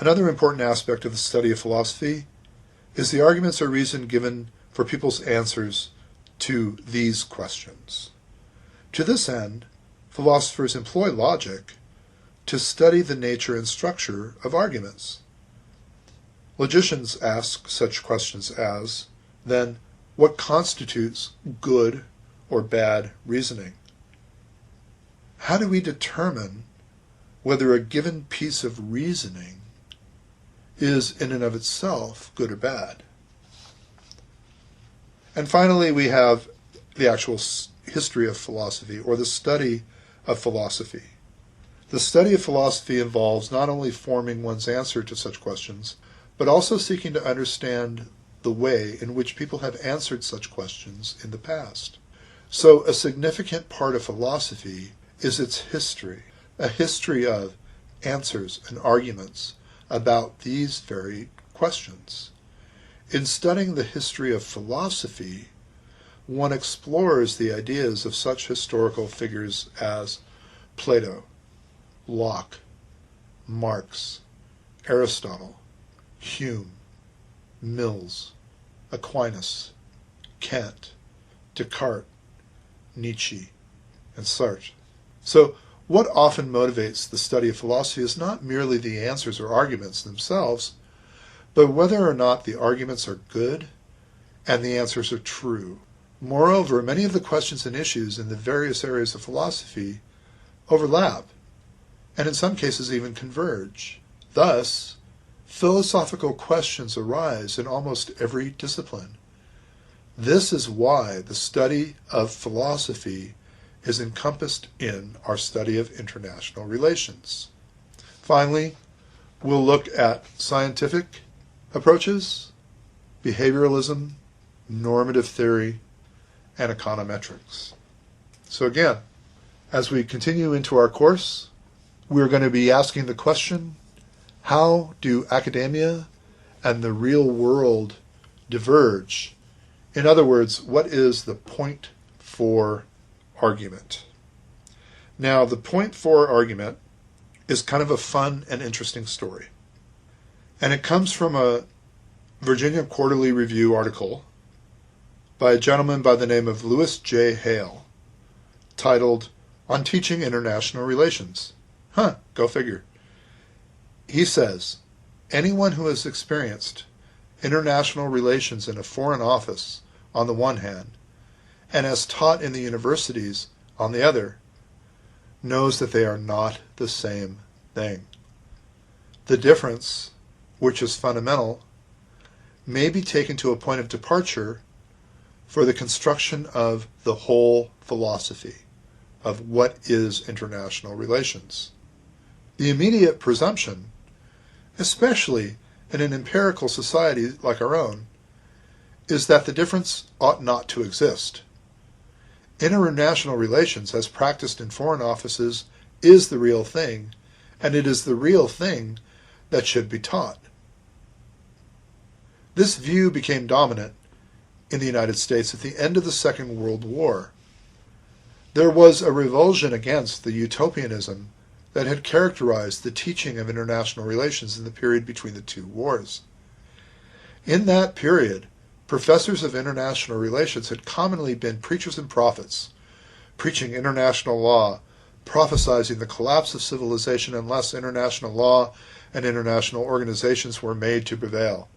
Another important aspect of the study of philosophy is the arguments or reason given for people's answers to these questions. To this end, philosophers employ logic to study the nature and structure of arguments. Logicians ask such questions as, then, what constitutes good or bad reasoning? How do we determine whether a given piece of reasoning is in and of itself good or bad? And finally, we have the actual history of philosophy, or the study of philosophy. The study of philosophy involves not only forming one's answer to such questions, but also seeking to understand the way in which people have answered such questions in the past. So a significant part of philosophy is its history, a history of answers and arguments about these very questions. In studying the history of philosophy, one explores the ideas of such historical figures as Plato, Locke, Marx, Aristotle, Hume, Mills, Aquinas, Kant, Descartes, Nietzsche, and Sartre. So, what often motivates the study of philosophy is not merely the answers or arguments themselves, but whether or not the arguments are good and the answers are true. Moreover, many of the questions and issues in the various areas of philosophy overlap, and in some cases even converge. Thus, philosophical questions arise in almost every discipline. This is why the study of philosophy is encompassed in our study of international relations. Finally, we'll look at scientific approaches, behavioralism, normative theory, and econometrics. So again, as we continue into our course, we're going to be asking the question, how do academia and the real world diverge? In other words, what is the point for argument? Now, the point for argument is kind of a fun and interesting story. And it comes from a Virginia Quarterly Review article by a gentleman by the name of Louis J. Hale, titled On Teaching International Relations. Go figure. He says, anyone who has experienced international relations in a foreign office on the one hand, and has taught in the universities on the other, knows that they are not the same thing. The difference, which is fundamental, may be taken to a point of departure for the construction of the whole philosophy of what is international relations. The immediate presumption, especially in an empirical society like our own, is that the difference ought not to exist. International relations, as practiced in foreign offices, is the real thing, and it is the real thing that should be taught. This view became dominant in the United States at the end of the Second World War. There was a revulsion against the utopianism that had characterized the teaching of international relations in the period between the two wars. In that period, professors of international relations had commonly been preachers and prophets, preaching international law, prophesizing the collapse of civilization unless international law and international organizations were made to prevail.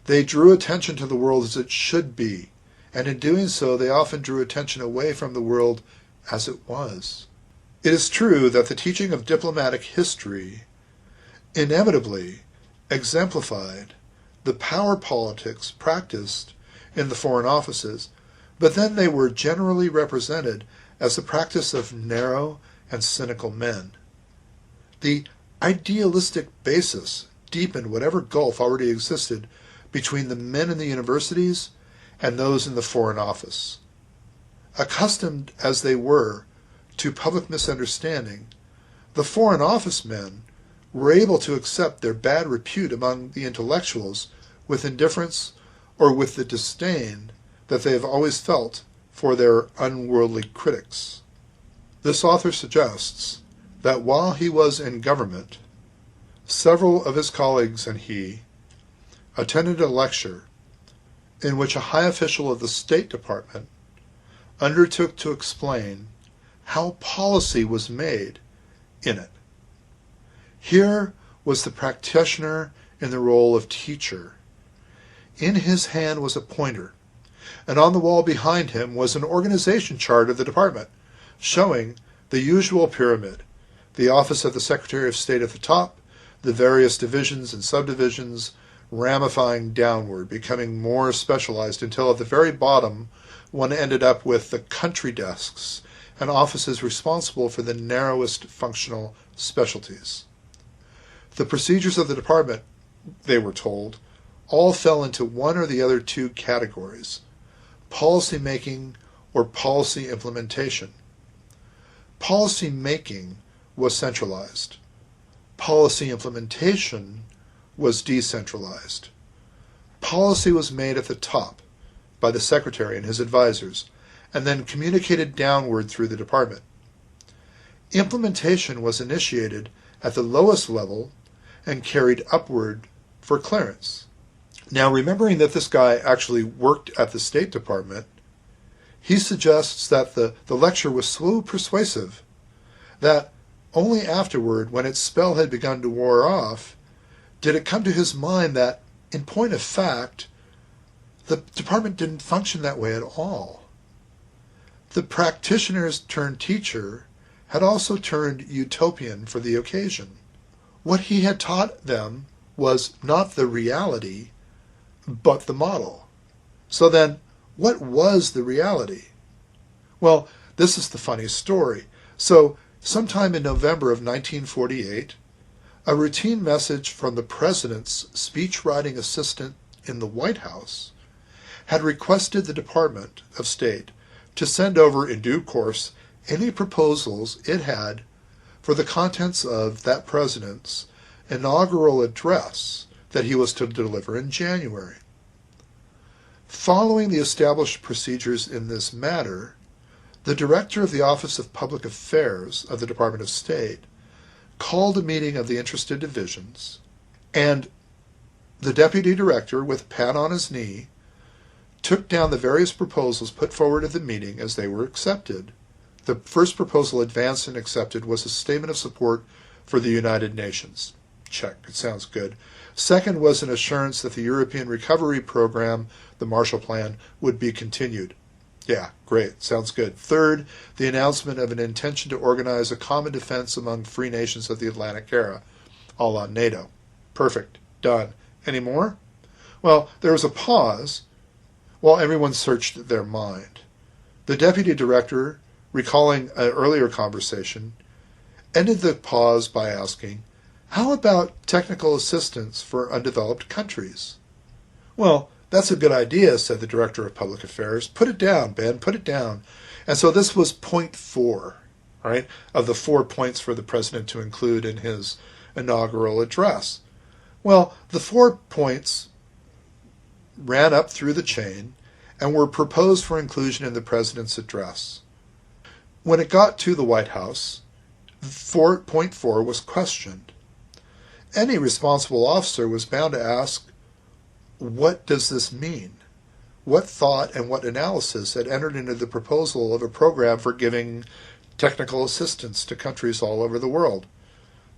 They drew attention to the world as it should be, and in doing so they often drew attention away from the world as it was. It is true that the teaching of diplomatic history inevitably exemplified the power politics practiced in the foreign offices, but then they were generally represented as the practice of narrow and cynical men. The idealistic basis deepened whatever gulf already existed between the men in the universities and those in the foreign office. Accustomed as they were to public misunderstanding, the foreign office men were able to accept their bad repute among the intellectuals with indifference or with the disdain that they have always felt for their unworldly critics. This author suggests that while he was in government, several of his colleagues and he attended a lecture in which a high official of the State Department undertook to explain how policy was made in it. Here was the practitioner in the role of teacher. In his hand was a pointer, and on the wall behind him was an organization chart of the department, showing the usual pyramid, the office of the Secretary of State at the top, the various divisions and subdivisions ramifying downward, becoming more specialized until at the very bottom one ended up with the country desks and offices responsible for the narrowest functional specialties. The procedures of the department, they were told, all fell into one or the other two categories: policy making or policy implementation. Policy making was centralized. Policy implementation was decentralized. Policy was made at the top by the secretary and his advisors, and then communicated downward through the department. Implementation was initiated at the lowest level and carried upward for clearance. Now, remembering that this guy actually worked at the State Department, he suggests that the lecture was so persuasive that only afterward, when its spell had begun to wear off, did it come to his mind that, in point of fact, the department didn't function that way at all. The practitioners turned teacher had also turned utopian for the occasion. What he had taught them was not the reality, but the model. So then, what was the reality? Well, this is the funny story. So, sometime in November of 1948, a routine message from the president's speech-writing assistant in the White House had requested the Department of State to send over in due course any proposals it had for the contents of that president's inaugural address that he was to deliver in January. Following the established procedures in this matter, the director of the Office of Public Affairs of the Department of State called a meeting of the interested divisions, and the deputy director, with a pat on his knee, took down the various proposals put forward at the meeting as they were accepted. The first proposal advanced and accepted was a statement of support for the United Nations. Check, it sounds good. Second was an assurance that the European Recovery Program, the Marshall Plan, would be continued. Yeah, great, sounds good. Third, the announcement of an intention to organize a common defense among free nations of the Atlantic era, a la NATO. Perfect, done. Any more? Well, there was a pause while everyone searched their mind. The deputy director, recalling an earlier conversation, ended the pause by asking, "How about technical assistance for undeveloped countries?" "Well, that's a good idea," said the Director of Public Affairs. "Put it down, Ben, put it down." And so this was point 4, right, of the 4 points for the president to include in his inaugural address. Well, the 4 points ran up through the chain and were proposed for inclusion in the president's address. When it got to the White House, point 4 was questioned. Any responsible officer was bound to ask, what does this mean? What thought and what analysis had entered into the proposal of a program for giving technical assistance to countries all over the world?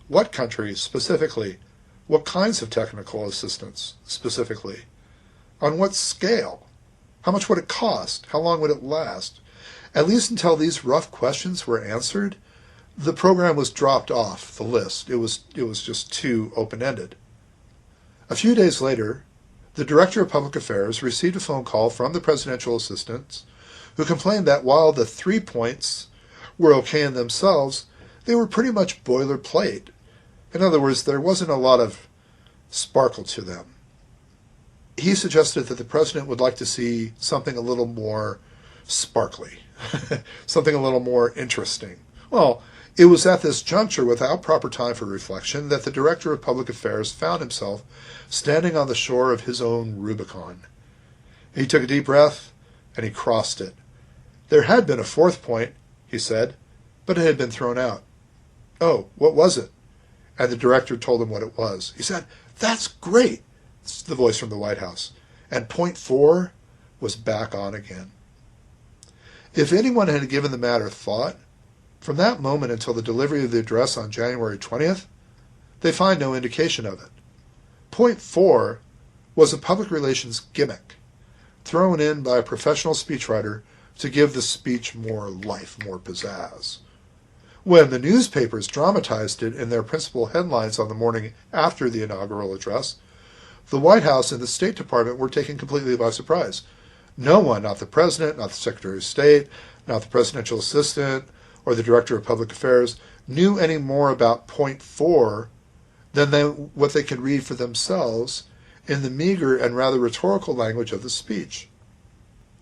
What countries specifically? What kinds of technical assistance specifically? On what scale? How much would it cost? How long would it last? At least until these rough questions were answered, the program was dropped off the list. It was just too open-ended. A few days later, the Director of Public Affairs received a phone call from the presidential assistants, who complained that while the 3 points were okay in themselves, they were pretty much boilerplate. In other words, there wasn't a lot of sparkle to them. He suggested that the president would like to see something a little more sparkly, something a little more interesting. Well, it was at this juncture, without proper time for reflection, that the Director of Public Affairs found himself standing on the shore of his own Rubicon. He took a deep breath, and he crossed it. There had been a 4th point, he said, but it had been thrown out. "Oh, what was it?" And the director told him what it was. He said, "That's great." It's the voice from the White House. And point 4 was back on again. If anyone had given the matter thought, from that moment until the delivery of the address on January 20th, they find no indication of it. Point 4 was a public relations gimmick, thrown in by a professional speechwriter to give the speech more life, more pizzazz. When the newspapers dramatized it in their principal headlines on the morning after the inaugural address, the White House and the State Department were taken completely by surprise. No one, not the President, not the Secretary of State, not the Presidential Assistant, or the Director of Public Affairs, knew any more about point 4 than what they could read for themselves in the meager and rather rhetorical language of the speech.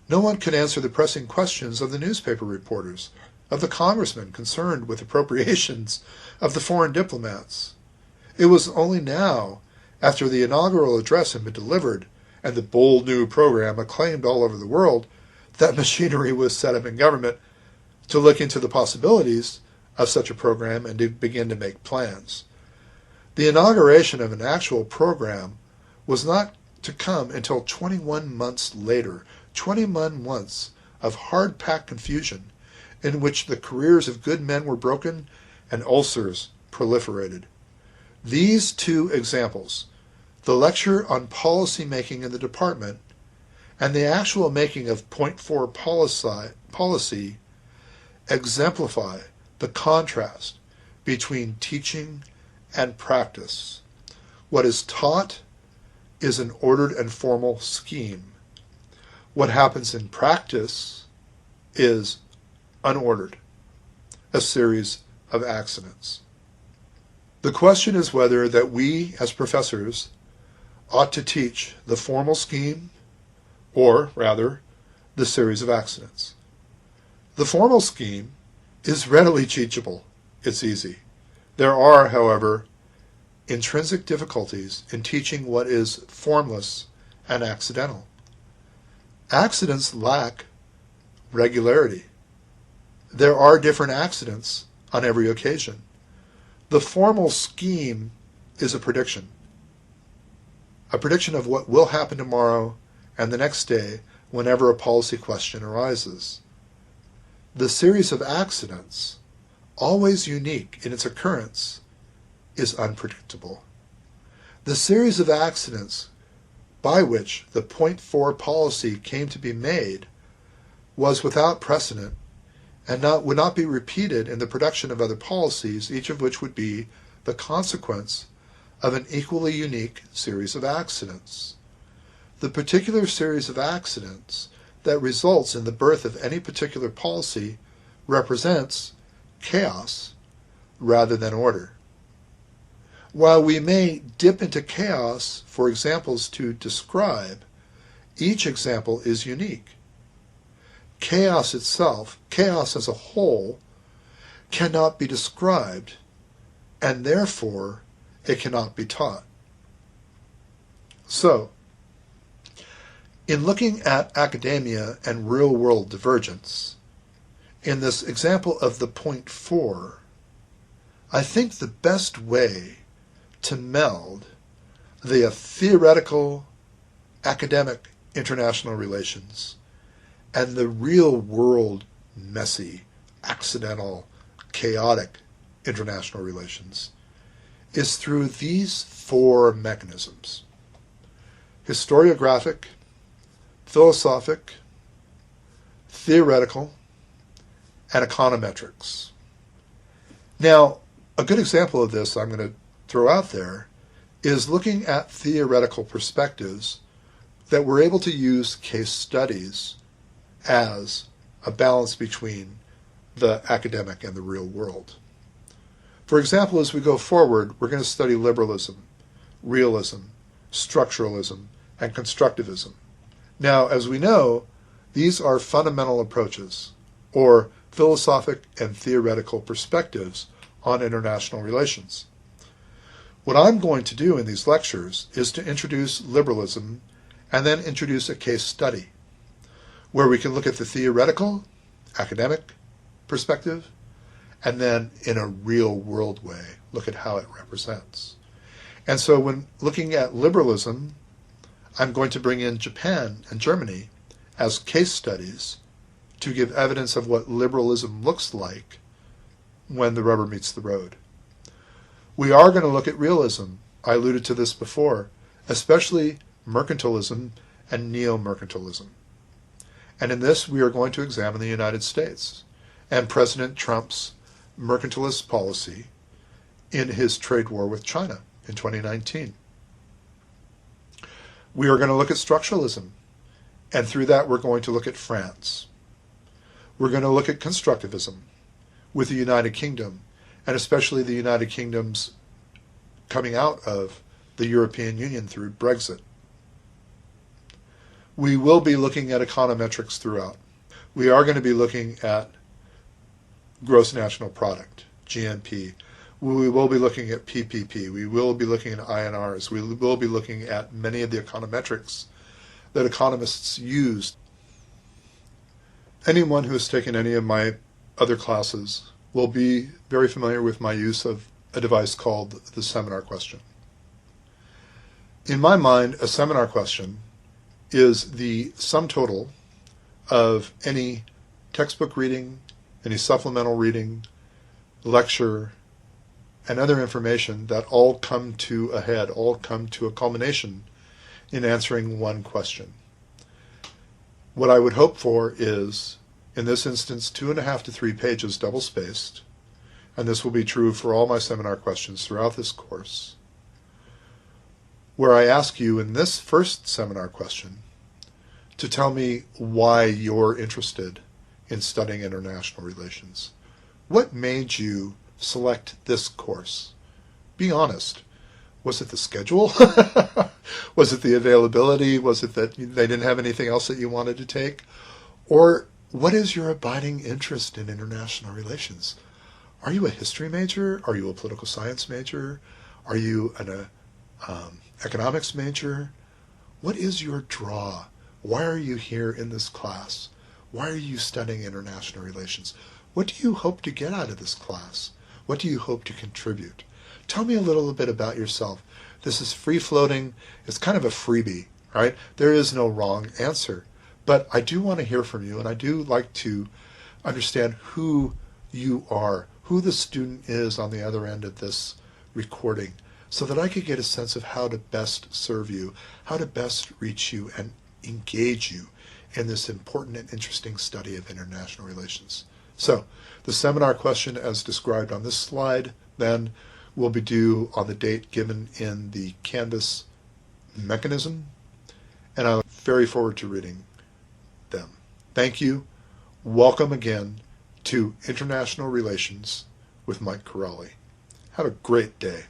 No one could answer the pressing questions of the newspaper reporters, of the congressmen concerned with appropriations, of the foreign diplomats. It was only now, after the inaugural address had been delivered and the bold new program acclaimed all over the world, that machinery was set up in government to look into the possibilities of such a program and to begin to make plans. The inauguration of an actual program was not to come until 21 months later, 21 months of hard-packed confusion in which the careers of good men were broken and ulcers proliferated. These 2 examples, the lecture on policy making in the department and the actual making of point 4 policy, exemplify the contrast between teaching and practice. What is taught is an ordered and formal scheme. What happens in practice is unordered, a series of accidents. The question is whether that we, as professors, ought to teach the formal scheme, or, rather, the series of accidents. The formal scheme is readily teachable. It's easy. There are, however, intrinsic difficulties in teaching what is formless and accidental. Accidents lack regularity. There are different accidents on every occasion. The formal scheme is a prediction of what will happen tomorrow and the next day whenever a policy question arises. The series of accidents, always unique in its occurrence, is unpredictable. The series of accidents by which the Point 4 policy came to be made was without precedent and would not be repeated in the production of other policies, each of which would be the consequence of an equally unique series of accidents. The particular series of accidents that results in the birth of any particular policy represents chaos rather than order. While we may dip into chaos for examples to describe, each example is unique. Chaos itself, chaos as a whole, cannot be described, and therefore it cannot be taught. So, in looking at academia and real-world divergence, in this example of the Point 4, I think the best way to meld the theoretical, academic international relations and the real-world, messy, accidental, chaotic international relations is through these four mechanisms: historiographic, philosophic, theoretical, and econometrics. Now, a good example of this I'm going to throw out there is looking at theoretical perspectives that we're able to use case studies as a balance between the academic and the real world. For example, as we go forward, we're going to study liberalism, realism, structuralism, and constructivism. Now, as we know, these are fundamental approaches, or philosophic and theoretical perspectives on international relations. What I'm going to do in these lectures is to introduce liberalism and then introduce a case study where we can look at the theoretical, academic perspective, and then in a real-world way, look at how it represents. And so when looking at liberalism, I'm going to bring in Japan and Germany as case studies to give evidence of what liberalism looks like when the rubber meets the road. We are going to look at realism. I alluded to this before, especially mercantilism and neo-mercantilism. And in this, we are going to examine the United States and President Trump's mercantilist policy in his trade war with China in 2019. We are going to look at structuralism, and through that we're going to look at France. We're going to look at constructivism with the United Kingdom, and especially the United Kingdom's coming out of the European Union through Brexit. We will be looking at econometrics throughout. We are going to be looking at gross national product, GNP. We will be looking at PPP. We will be looking at INRs. We will be looking at many of the econometrics that economists use. Anyone who has taken any of my other classes will be very familiar with my use of a device called the seminar question. In my mind, a seminar question is the sum total of any textbook reading, any supplemental reading, lecture, and other information that all come to a head, all come to a culmination in answering one question. What I would hope for is, in this instance, 2.5 to 3 pages double-spaced, and this will be true for all my seminar questions throughout this course, where I ask you in this first seminar question to tell me why you're interested in studying international relations. What made you select this course? Be honest. Was it the schedule? Was it the availability? Was it that they didn't have anything else that you wanted to take? Or what is your abiding interest in international relations? Are you a history major? Are you a political science major? Are you an economics major? What is your draw? Why are you here in this class? Why are you studying international relations? What do you hope to get out of this class? What do you hope to contribute? Tell me a little bit about yourself. This is free-floating. It's kind of a freebie, right? There is no wrong answer. But I do want to hear from you, and I do like to understand who you are, who the student is on the other end of this recording, so that I could get a sense of how to best serve you, how to best reach you and engage you in this important and interesting study of international relations. So, the seminar question as described on this slide then will be due on the date given in the Canvas mechanism, and I look very forward to reading them. Thank you. Welcome again to International Relations with Mike Corrali. Have a great day.